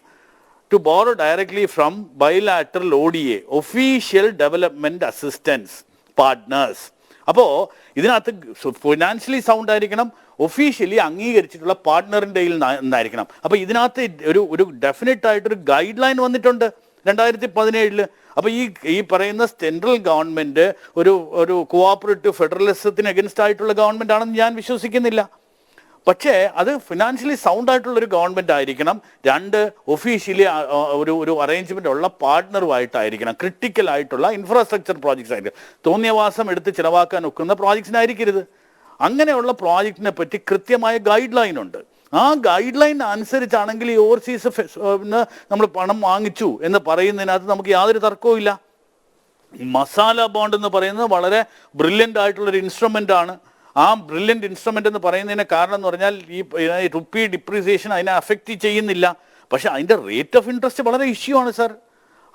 to borrow directly from bilateral ODA, official development assistance partners. അപ്പോൾ ഇതിനകത്ത് financially sound ആയിരിക്കണം, officially അംഗീകരിച്ചിട്ടുള്ള പാർട്ട്ണറിൻ്റെ നിന്നായിരിക്കണം. അപ്പോൾ ഇതിനകത്ത് ഒരു ഡെഫിനറ്റ് ആയിട്ടൊരു ഗൈഡ് ലൈൻ വന്നിട്ടുണ്ട് 2017. അപ്പോൾ ഈ പറയുന്ന സെൻട്രൽ ഗവൺമെന്റ് ഒരു കോഓപ്പറേറ്റീവ് ഫെഡറലിസത്തിന് അഗൻസ്റ്റ് ആയിട്ടുള്ള ഗവൺമെന്റ് ആണെന്ന് ഞാൻ വിശ്വസിക്കുന്നില്ല. പക്ഷേ അത് ഫിനാൻഷ്യലി സൗണ്ട് ആയിട്ടുള്ള ഒരു ഗവൺമെന്റ് ആയിരിക്കണം. 2, ഒഫീഷ്യലി ഒരു അറേഞ്ച്മെന്റ് ഉള്ള പാർട്ട്ണറുമായിട്ടായിരിക്കണം. ക്രിട്ടിക്കൽ ആയിട്ടുള്ള ഇൻഫ്രാസ്ട്രക്ചർ പ്രോജക്ട്സ് ആയിരിക്കും. തോന്നിയവാസം എടുത്ത് ചിലവാക്കാൻ ഒക്കുന്ന പ്രോജക്ട്സിനായിരിക്കരുത്. അങ്ങനെയുള്ള പ്രോജക്റ്റിനെ പറ്റി കൃത്യമായ ഗൈഡ് ലൈൻ ഉണ്ട്. ആ ഗൈഡ് ലൈൻ അനുസരിച്ചാണെങ്കിൽ ഈ ഓവർസീസ് നമ്മൾ പണം വാങ്ങിച്ചു എന്ന് പറയുന്നതിനകത്ത് നമുക്ക് യാതൊരു തർക്കവും ഇല്ല. മസാല ബോണ്ട് എന്ന് പറയുന്നത് വളരെ ബ്രില്യൻ്റ് ആയിട്ടുള്ളൊരു ഇൻസ്ട്രുമെൻ്റ് ആണ്. ആ ബ്രില്യൻ്റ് ഇൻസ്ട്രുമെൻ്റ് എന്ന് പറയുന്നതിന് കാരണം എന്ന് പറഞ്ഞാൽ ഈ റുപ്പി ഡിപ്രീസിയേഷൻ അതിനെ അഫക്റ്റ് ചെയ്യുന്നില്ല. പക്ഷെ അതിൻ്റെ റേറ്റ് ഓഫ് ഇൻട്രസ്റ്റ് വളരെ ഇഷ്യൂ ആണ് സാർ.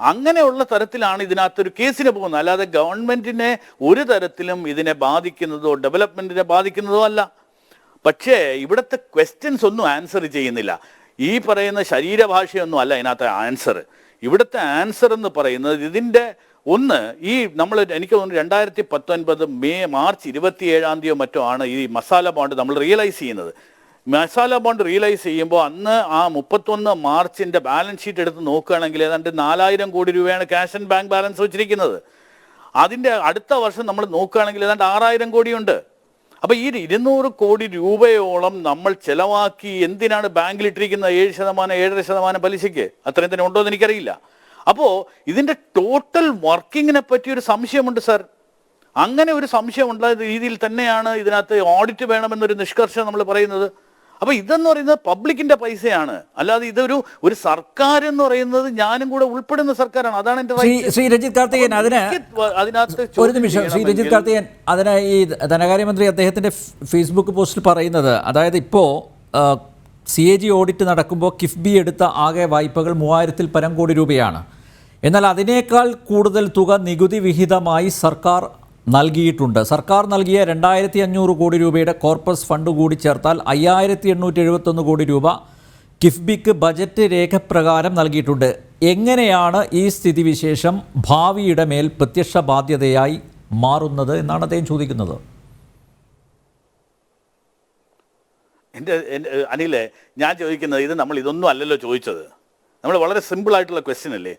അങ്ങനെയുള്ള തരത്തിലാണ് ഇതിനകത്തൊരു കേസിന് പോകുന്നത്. അല്ലാതെ ഗവൺമെൻറ്റിനെ ഒരു തരത്തിലും ഇതിനെ ബാധിക്കുന്നതോ ഡെവലപ്മെൻറ്റിനെ ബാധിക്കുന്നതോ അല്ല. പക്ഷേ ഇവിടുത്തെ ക്വസ്റ്റ്യൻസ് ഒന്നും ആൻസർ ചെയ്യുന്നില്ല. ഈ പറയുന്ന ശരീരഭാഷയൊന്നും അല്ല ഇതിനകത്തെ ആൻസർ. ഇവിടുത്തെ ആൻസർ എന്ന് പറയുന്നത് ഇതിൻ്റെ എനിക്ക് തോന്നുന്നു 2019 മാർച്ച് 27 മറ്റോ ആണ് ഈ മസാല ബോണ്ട് നമ്മൾ റിയലൈസ് ചെയ്യുന്നത്. മസാല ബോണ്ട് റിയലൈസ് ചെയ്യുമ്പോൾ അന്ന് ആ 31 മാർച്ചിൻ്റെ ബാലൻസ് ഷീറ്റ് എടുത്ത് നോക്കുകയാണെങ്കിൽ ഏതാണ്ട് 4000 കോടി രൂപയാണ് ക്യാഷ് ആൻഡ് ബാങ്ക് ബാലൻസ് വെച്ചിരിക്കുന്നത്. അതിൻ്റെ അടുത്ത വർഷം നമ്മൾ നോക്കുകയാണെങ്കിൽ ഏതാണ്ട് 6000 കോടിയുണ്ട്. അപ്പോൾ ഈ 200 കോടി രൂപയോളം നമ്മൾ ചിലവാക്കി എന്തിനാണ് ബാങ്കിലിട്ടിരിക്കുന്നത്? 7%, 7.5% പലിശയ്ക്ക്. അത്രയും തന്നെ ഉണ്ടോ എന്ന് എനിക്കറിയില്ല. അപ്പോൾ ഇതിൻ്റെ ടോട്ടൽ വർക്കിങ്ങിനെ പറ്റി ഒരു സംശയമുണ്ട് സാർ. അങ്ങനെ ഒരു സംശയമുള്ള രീതിയിൽ തന്നെയാണ് ഇതിനകത്ത് ഓഡിറ്റ് വേണമെന്നൊരു നിഷ്കർഷം നമ്മൾ പറയുന്നത്. അപ്പോൾ ഇതെന്ന് പറയുന്നത് പബ്ലിക്കിൻ്റെ പൈസയാണ്. അല്ലാതെ ഒരു സർക്കാർ എന്ന് പറയുന്നത് ഞാനും കൂടെ ഉൾപ്പെടുന്ന സർക്കാരാണ്. അതാണ് എൻ്റെ ശ്രീ രഞ്ജിത്ത് കാർത്തികേയൻ ഒരു നിമിഷം. ശ്രീ രഞ്ജിത്ത് കാർത്തികേയൻ അതിന് ഈ ധനകാര്യമന്ത്രി അദ്ദേഹത്തിൻ്റെ ഫേസ്ബുക്ക് പോസ്റ്റിൽ പറയുന്നത്, അതായത് ഇപ്പോൾ CAG ഓഡിറ്റ് നടക്കുമ്പോൾ കിഫ്ബി എടുത്ത ആകെ വായ്പകൾ 3000-ൽ പരം കോടി രൂപയാണ്. എന്നാൽ അതിനേക്കാൾ കൂടുതൽ തുക നികുതി വിഹിതമായി സർക്കാർ നൽകിയിട്ടുണ്ട്. സർക്കാർ നൽകിയ 2500 കോടി രൂപയുടെ കോർപ്പസ് ഫണ്ട് കൂടി ചേർത്താൽ 5871 കോടി രൂപ കിഫ്ബിക്ക് ബജറ്റ് രേഖപ്രകാരം നൽകിയിട്ടുണ്ട്. എങ്ങനെയാണ് ഈ സ്ഥിതിവിശേഷം ഭാവിയുടെ മേൽ പ്രത്യക്ഷ ബാധ്യതയായി മാറുന്നത് എന്നാണ് അദ്ദേഹം ചോദിക്കുന്നത്. അനിലെ, ഞാൻ ചോദിക്കുന്നത് നമ്മൾ ഇതൊന്നും അല്ലല്ലോ ചോദിച്ചത്. നമ്മൾ വളരെ സിമ്പിളായിട്ടുള്ള ക്വസ്റ്റ്യൻ അല്ലേ.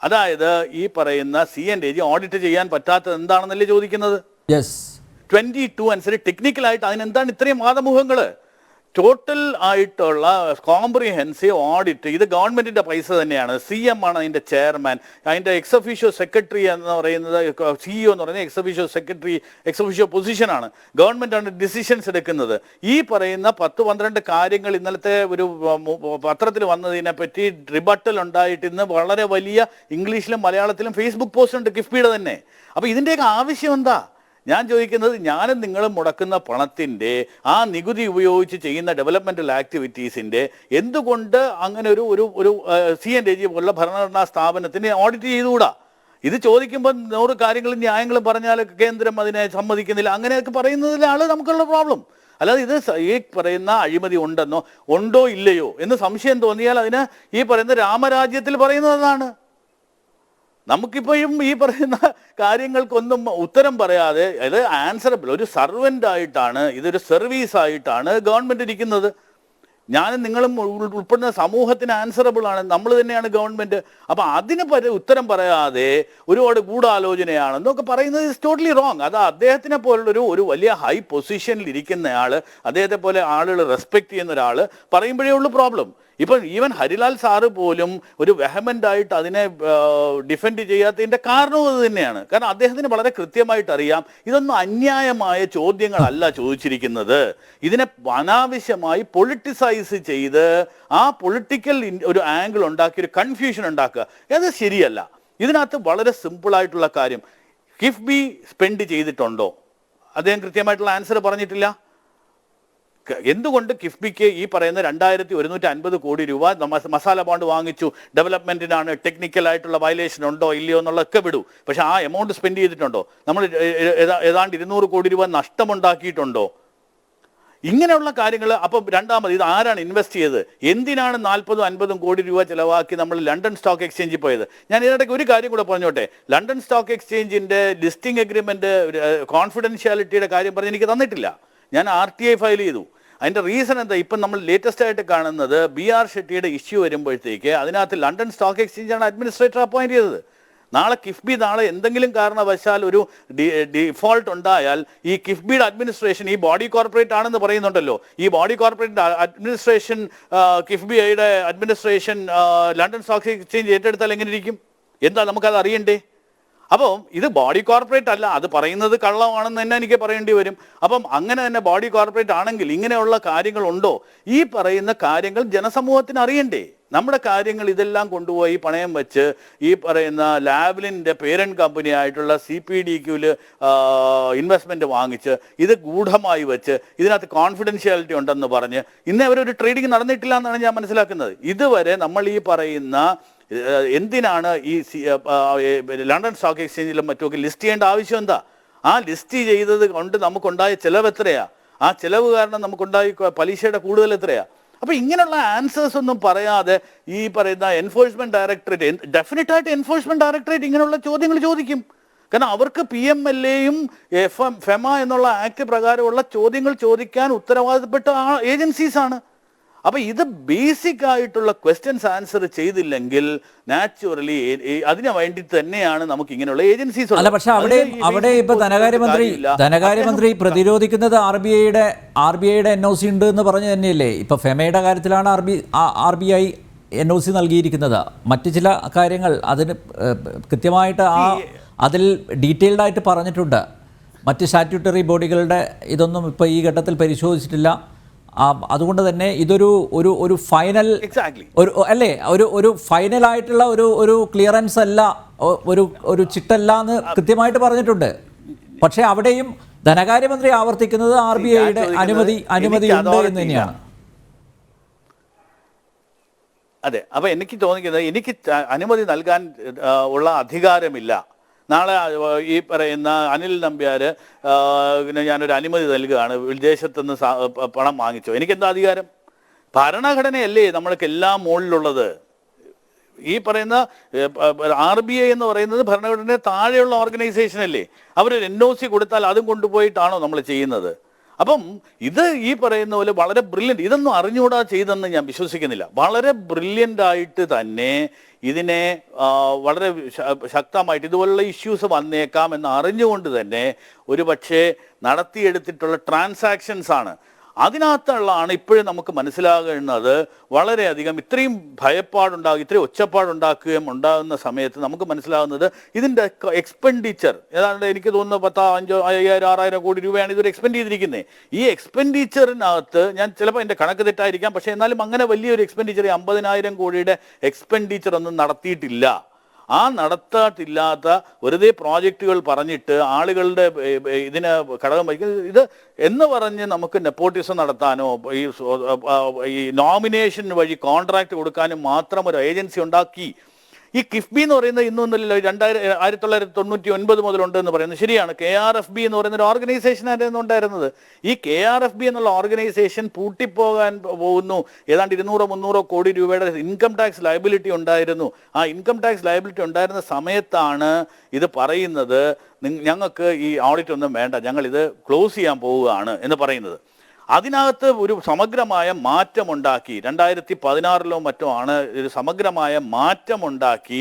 അതായത് ഈ പറയുന്ന C&AG ഓഡിറ്റ് ചെയ്യാൻ പറ്റാത്തത് എന്താണെന്നല്ലേ ചോദിക്കുന്നത്. 22 അനുസരിച്ച് ടെക്നിക്കലായിട്ട് അതിനെന്താണ് ഇത്രയും വാദമുഖങ്ങൾ? ടോട്ടൽ ആയിട്ടുള്ള കോംപ്രിഹെൻസീവ് ഓഡിറ്റ് ഇത് ഗവൺമെൻറ്റിൻ്റെ പൈസ തന്നെയാണ്. CM ആണ് അതിൻ്റെ ചെയർമാൻ. അതിൻ്റെ എക്സഫീഷ്യോ സെക്രട്ടറി എന്ന് പറയുന്നത് CEO എന്ന് പറയുന്നത് എക്സഫീഷ്യോ പൊസിഷനാണ്. ഗവൺമെൻറ്റാണ് ഡിസിഷൻസ് എടുക്കുന്നത്. ഈ പറയുന്ന 10-12 കാര്യങ്ങൾ ഇന്നലത്തെ ഒരു പത്രത്തിൽ വന്നതിനെ പറ്റി റിബട്ടൽ ഉണ്ടായിട്ട് ഇന്ന് വളരെ വലിയ ഇംഗ്ലീഷിലും മലയാളത്തിലും ഫേസ്ബുക്ക് പോസ്റ്റ് ഉണ്ട് കിഫ്ബിയുടെ തന്നെ. അപ്പോൾ ഇതിൻ്റെയൊക്കെ ആവശ്യം എന്താ? ഞാൻ ചോദിക്കുന്നത്, ഞാനും നിങ്ങളും മുടക്കുന്ന പണത്തിൻ്റെ ആ നികുതി ഉപയോഗിച്ച് ചെയ്യുന്ന ഡെവലപ്മെൻറ്റൽ ആക്ടിവിറ്റീസിൻ്റെ എന്തുകൊണ്ട് അങ്ങനെ ഒരു C&AG പോലുള്ള ഭരണഘടനാ സ്ഥാപനത്തിന് ഓഡിറ്റ് ചെയ്തുകൂടാ? ഇത് ചോദിക്കുമ്പോൾ 100 കാര്യങ്ങളും ന്യായങ്ങളും പറഞ്ഞാൽ കേന്ദ്രം അതിനെ സമ്മതിക്കുന്നില്ല, അങ്ങനെയൊക്കെ പറയുന്നതിലാണ് നമുക്കുള്ള പ്രോബ്ലം. അല്ലാതെ ഇത് ഈ പറയുന്ന അഴിമതി ഉണ്ടോ ഇല്ലയോ എന്ന് സംശയം തോന്നിയാൽ അതിന് ഈ പറയുന്ന രാമരാജ്യത്തിൽ പറയുന്നതാണ്. നമുക്കിപ്പോഴും ഈ പറയുന്ന കാര്യങ്ങൾക്കൊന്നും ഉത്തരം പറയാതെ ഇത് ആൻസറബിൾ, ഒരു സർവൻ്റ് ആയിട്ടാണ്, ഇതൊരു സർവീസ് ആയിട്ടാണ് ഗവൺമെൻറ് ഇരിക്കുന്നത്. ഞാനും നിങ്ങളും ഉൾപ്പെടുന്ന സമൂഹത്തിന് ആൻസറബിൾ ആണ്, നമ്മൾ തന്നെയാണ് ഗവൺമെൻറ്. അപ്പം അതിന് ഉത്തരം പറയാതെ ഒരുപാട് ഗൂഢാലോചനയാണെന്നൊക്കെ പറയുന്നത് ഇസ് ടോട്ടലി റോങ്. അത് അദ്ദേഹത്തിനെ പോലുള്ളൊരു ഒരു വലിയ ഹൈ പൊസിഷനിൽ ഇരിക്കുന്നയാൾ, അദ്ദേഹത്തെ പോലെ ആളുകൾ റെസ്പെക്ട് ചെയ്യുന്ന ഒരാൾ പറയുമ്പോഴേ ഉള്ളൂ പ്രോബ്ലം. ഇപ്പം ഈവൻ ഹരിലാൽ സാറ് പോലും ഒരു വെഹമെൻ്റ് ആയിട്ട് അതിനെ ഡിഫെൻഡ് ചെയ്യാത്തതിൻ്റെ കാരണവും അത് തന്നെയാണ്. കാരണം അദ്ദേഹത്തിന് വളരെ കൃത്യമായിട്ട് അറിയാം ഇതൊന്നും അന്യായമായ ചോദ്യങ്ങളല്ല ചോദിച്ചിരിക്കുന്നത്. ഇതിനെ അനാവശ്യമായി പൊളിറ്റിസൈസ് ചെയ്ത് ആ പൊളിറ്റിക്കൽ ഒരു ആംഗിൾ ഉണ്ടാക്കി ഒരു കൺഫ്യൂഷൻ ഉണ്ടാക്കുക, അത് ശരിയല്ല. ഇതിനകത്ത് വളരെ സിമ്പിളായിട്ടുള്ള കാര്യം, കിഫ്ബി സ്പെൻഡ് ചെയ്തിട്ടുണ്ടോ? അദ്ദേഹം കൃത്യമായിട്ടുള്ള ആൻസർ പറഞ്ഞിട്ടില്ല. എന്തുകൊണ്ട് കിഫ്ബിക്ക് ഈ പറയുന്ന 2150 കോടി രൂപ മസാല ബോണ്ട് വാങ്ങിച്ചു, ഡെവലപ്മെന്റിനാണ്, ടെക്നിക്കലായിട്ടുള്ള വയലേഷൻ ഉണ്ടോ ഇല്ലയോ എന്നുള്ളതൊക്കെ വിടൂ, പക്ഷെ ആ എമൗണ്ട് സ്പെൻഡ് ചെയ്തിട്ടുണ്ടോ? നമ്മൾ ഏതാണ്ട് 200 കോടി രൂപ നഷ്ടമുണ്ടാക്കിയിട്ടുണ്ടോ? ഇങ്ങനെയുള്ള കാര്യങ്ങൾ. അപ്പം രണ്ടാമത്, ഇത് ആരാണ് ഇൻവെസ്റ്റ് ചെയ്തത്? എന്തിനാണ് 40-50 കോടി രൂപ ചിലവാക്കി നമ്മൾ ലണ്ടൻ സ്റ്റോക്ക് എക്സ്ചേഞ്ചിൽ പോയത്? ഞാൻ ഇതിനിടയ്ക്ക് ഒരു കാര്യം കൂടെ പറഞ്ഞോട്ടെ. ലണ്ടൻ സ്റ്റോക്ക് എക്സ്ചേഞ്ചിൻ്റെ ലിസ്റ്റിംഗ് എഗ്രിമെൻറ്റ് കോൺഫിഡൻഷ്യാലിറ്റിയുടെ കാര്യം പറഞ്ഞ് എനിക്ക് തന്നിട്ടില്ല. ഞാൻ RTI ഫയൽ ചെയ്തു. അതിൻ്റെ റീസൺ എന്താ? ഇപ്പം നമ്മൾ ലേറ്റസ്റ്റ് ആയിട്ട് കാണുന്നത് BR ഷെട്ടിയുടെ ഇഷ്യൂ വരുമ്പോഴത്തേക്ക് അതിനകത്ത് ലണ്ടൻ സ്റ്റോക്ക് എക്സ്ചേഞ്ചാണ് അഡ്മിനിസ്ട്രേറ്റർ അപ്പോയിൻറ്റ് ചെയ്തത്. നാളെ കിഫ്ബി എന്തെങ്കിലും കാരണവശാൽ ഒരു ഡിഫോൾട്ട് ഉണ്ടായാൽ ഈ കിഫ്ബിയുടെ അഡ്മിനിസ്ട്രേഷൻ ഈ ബോഡി കോർപ്പറേറ്റ് ആണെന്ന് പറയുന്നുണ്ടല്ലോ, ഈ ബോഡി കോർപ്പറേറ്റ് അഡ്മിനിസ്ട്രേഷൻ കിഫ്ബിയുടെ അഡ്മിനിസ്ട്രേഷൻ ലണ്ടൻ സ്റ്റോക്ക് എക്സ്ചേഞ്ച് ഏറ്റെടുത്താൽ എങ്ങനെ ഇരിക്കും? എന്താ നമുക്കത് അറിയണ്ടേ? അപ്പം ഇത് ബോഡി കോർപ്പറേറ്റ് അല്ല, അത് പറയുന്നത് കള്ളമാണെന്ന് തന്നെ എനിക്ക് പറയേണ്ടി വരും. അപ്പം അങ്ങനെ തന്നെ ബോഡി കോർപ്പറേറ്റ് ആണെങ്കിൽ ഇങ്ങനെയുള്ള കാര്യങ്ങളുണ്ടോ? ഈ പറയുന്ന കാര്യങ്ങൾ ജനസമൂഹത്തിന് അറിയണ്ടേ? നമ്മുടെ കാര്യങ്ങൾ ഇതെല്ലാം കൊണ്ടുപോയി പണയം വെച്ച് ഈ പറയുന്ന ലാവ്ലിൻ്റെ പേരൻറ് കമ്പനി ആയിട്ടുള്ള CPDQൽ ഇൻവെസ്റ്റ്മെൻറ്റ് വാങ്ങിച്ച് ഇത് ഗൂഢമായി വെച്ച് ഇതിനകത്ത് കോൺഫിഡൻഷ്യാലിറ്റി ഉണ്ടെന്ന് പറഞ്ഞ് ഇന്നേ അവരൊരു ട്രേഡിംഗ് നടന്നിട്ടില്ല എന്നാണ് ഞാൻ മനസ്സിലാക്കുന്നത്. ഇതുവരെ നമ്മൾ ഈ പറയുന്ന എന്തിനാണ് ഈ ലണ്ടൻ സ്റ്റോക്ക് എക്സ്ചേഞ്ചിലും മറ്റുമൊക്കെ ലിസ്റ്റ് ചെയ്യേണ്ട ആവശ്യം എന്താ? ആ ലിസ്റ്റ് ചെയ്തത് കൊണ്ട് നമുക്കുണ്ടായ ചിലവ് എത്രയാ? ആ ചിലവ് കാരണം നമുക്കുണ്ടായ പലിശയുടെ കൂടുതൽ എത്രയാ? അപ്പോൾ ഇങ്ങനെയുള്ള ആൻസേഴ്സ് ഒന്നും പറയാതെ ഈ പറയുന്ന എൻഫോഴ്സ്മെന്റ് ഡയറക്ടറേറ്റ്, ഡെഫിനറ്റായിട്ട് എൻഫോഴ്സ്മെന്റ് ഡയറക്ടറേറ്റ് ഇങ്ങനെയുള്ള ചോദ്യങ്ങൾ ചോദിക്കും. കാരണം അവർക്ക് PMLA-യും FEMA എന്നുള്ള ആക്ട് പ്രകാരമുള്ള ചോദ്യങ്ങൾ ചോദിക്കാൻ ഉത്തരവാദിത്തപ്പെട്ട ഏജൻസീസാണ്. അപ്പോൾ ഇത് ബേസിക് ആയിട്ടുള്ള ക്വസ്റ്റ്യൻസ് ആൻസർ ചെയ്തില്ലെങ്കിൽ നാച്ചുറലി അതിനു വേണ്ടി തന്നെയാണ് നമുക്ക് ഇങ്ങനെയുള്ള ഏജൻസീസ്. അല്ല, പക്ഷെ അവിടെ ഇപ്പൊ ധനകാര്യമന്ത്രി പ്രതിരോധിക്കുന്നത് RBIയുടെ NOC ഉണ്ട് എന്ന് പറഞ്ഞു തന്നെയല്ലേ? ഇപ്പൊ ഫെമയുടെ കാര്യത്തിലാണ് RBI NOC നൽകിയിരിക്കുന്നത്. മറ്റു ചില കാര്യങ്ങൾ അതിന് കൃത്യമായിട്ട് അതിൽ ഡീറ്റെയിൽഡ് ആയിട്ട് പറഞ്ഞിട്ടുണ്ട്. മറ്റ് സ്റ്റാറ്റ്യൂട്ടറി ബോഡികളുടെ ഇതൊന്നും ഇപ്പോൾ ഈ ഘട്ടത്തിൽ പരിശോധിച്ചിട്ടില്ല. അതുകൊണ്ട് തന്നെ ഇതൊരു ഒരു ഫൈനൽ ഒരു ഫൈനലായിട്ടുള്ള ഒരു ക്ലിയറൻസ് അല്ല, ഒരു ചിട്ടല്ല എന്ന് കൃത്യമായിട്ട് പറഞ്ഞിട്ടുണ്ട്. പക്ഷേ അവിടെയും ധനകാര്യമന്ത്രി ആവർത്തിക്കുന്നത് RBIയുടെ അനുമതി ഉണ്ട് എന്ന് തന്നെയാണ്. അതെ, അപ്പോൾ എനിക്ക് തോന്നിക്കുന്നത് എനിക്ക് അനുമതി നൽകാൻ ഉള്ള അധികാരമില്ല. നാളെ ഈ പറയുന്ന അനിൽ നമ്പ്യാർ ഞാനൊരു അനുമതി നൽകുകയാണ്, വിദേശത്തുനിന്ന് പണം വാങ്ങിച്ചോ, എനിക്കെന്താ അധികാരം? ഭരണഘടനയല്ലേ നമ്മൾക്ക് എല്ലാം മുകളിലുള്ളത്. ഈ പറയുന്ന RBI എന്ന് പറയുന്നത് ഭരണഘടന താഴെയുള്ള ഓർഗനൈസേഷൻ അല്ലേ? അവരൊരു NOC കൊടുത്താൽ അതും കൊണ്ടുപോയിട്ടാണോ നമ്മൾ ചെയ്യുന്നത്? അപ്പം ഇത് ഈ പറയുന്ന പോലെ വളരെ ബ്രില്യൻ്റ്, ഇതൊന്നും അറിഞ്ഞുകൂടാ ചെയ്തെന്ന് ഞാൻ വിശ്വസിക്കുന്നില്ല. വളരെ ബ്രില്യൻ്റ് ആയിട്ട് തന്നെ ഇതിനെ വളരെ ശക്തമായിട്ട് ഇതുപോലുള്ള ഇഷ്യൂസ് വന്നേക്കാം എന്ന് അറിഞ്ഞുകൊണ്ട് തന്നെ ഒരു പക്ഷേ നടത്തിയെടുത്തിട്ടുള്ള ട്രാൻസാക്ഷൻസ് ആണ്. അതിനകത്തുള്ളതാണ് ഇപ്പോഴും നമുക്ക് മനസ്സിലാകുന്നത്. വളരെയധികം ഇത്രയും ഭയപ്പാടുണ്ടാകും, ഇത്രയും ഒച്ചപ്പാടുണ്ടാക്കുകയും ഉണ്ടാകുന്ന സമയത്ത് നമുക്ക് മനസ്സിലാകുന്നത് ഇതിൻ്റെ എക്സ്പെൻഡിച്ചർ ഏതാണ്ട് എനിക്ക് തോന്നുന്നു 10, 5, 5,000, 6,000 കോടി രൂപയാണ് ഇതൊരു എക്സ്പെൻഡ് ചെയ്തിരിക്കുന്നത്. ഈ എക്സ്പെൻഡിച്ചറിനകത്ത് ഞാൻ ചിലപ്പോൾ എൻ്റെ കണക്ക് തെറ്റായിരിക്കാം, പക്ഷേ എന്നാലും അങ്ങനെ വലിയൊരു എക്സ്പെൻഡിച്ചർ 50,000 കോടിയുടെ എക്സ്പെൻഡിച്ചർ ഒന്നും നടത്തിയിട്ടില്ല. ആ നടത്താത്തില്ലാത്ത വെറുതെ പ്രോജക്റ്റുകൾ പറഞ്ഞിട്ട് ആളുകളുടെ ഇതിന് ഘടകം വഹിക്കുന്നത് ഇത് എന്ന് പറഞ്ഞ് നമുക്ക് നെപ്പോട്ടിസം നടത്താനോ ഈ നോമിനേഷൻ വഴി കോൺട്രാക്ട് കൊടുക്കാനും മാത്രം ഒരു ഏജൻസി ഉണ്ടാക്കി. ഈ കിഫ്ബി എന്ന് പറയുന്നത് ഇന്നൊന്നുമില്ലല്ലോ, 1999 മുതലുണ്ട് എന്ന് പറയുന്നത് ശരിയാണ്. KRFB എന്ന് പറയുന്ന ഒരു ഓർഗനൈസേഷൻ ആയിരുന്നു ഉണ്ടായിരുന്നത്. ഈ KRFB എന്നുള്ള ഓർഗനൈസേഷൻ പൂട്ടിപ്പോകാൻ പോകുന്നു. ഏതാണ്ട് 200-300 കോടി രൂപയുടെ ഇൻകം ടാക്സ് ലയബിലിറ്റി ഉണ്ടായിരുന്നു. ആ ഇൻകം ടാക്സ് ലയബിലിറ്റി ഉണ്ടായിരുന്ന സമയത്താണ് ഇത് പറയുന്നത്, ഞങ്ങൾക്ക് ഈ ഓഡിറ്റ് ഒന്നും വേണ്ട, ഞങ്ങൾ ഇത് ക്ലോസ് ചെയ്യാൻ പോവുകയാണ് എന്ന് പറയുന്നത്. അതിനകത്ത് ഒരു സമഗ്രമായ മാറ്റമുണ്ടാക്കി 2016 മറ്റോ ആണ് ഒരു സമഗ്രമായ മാറ്റമുണ്ടാക്കി.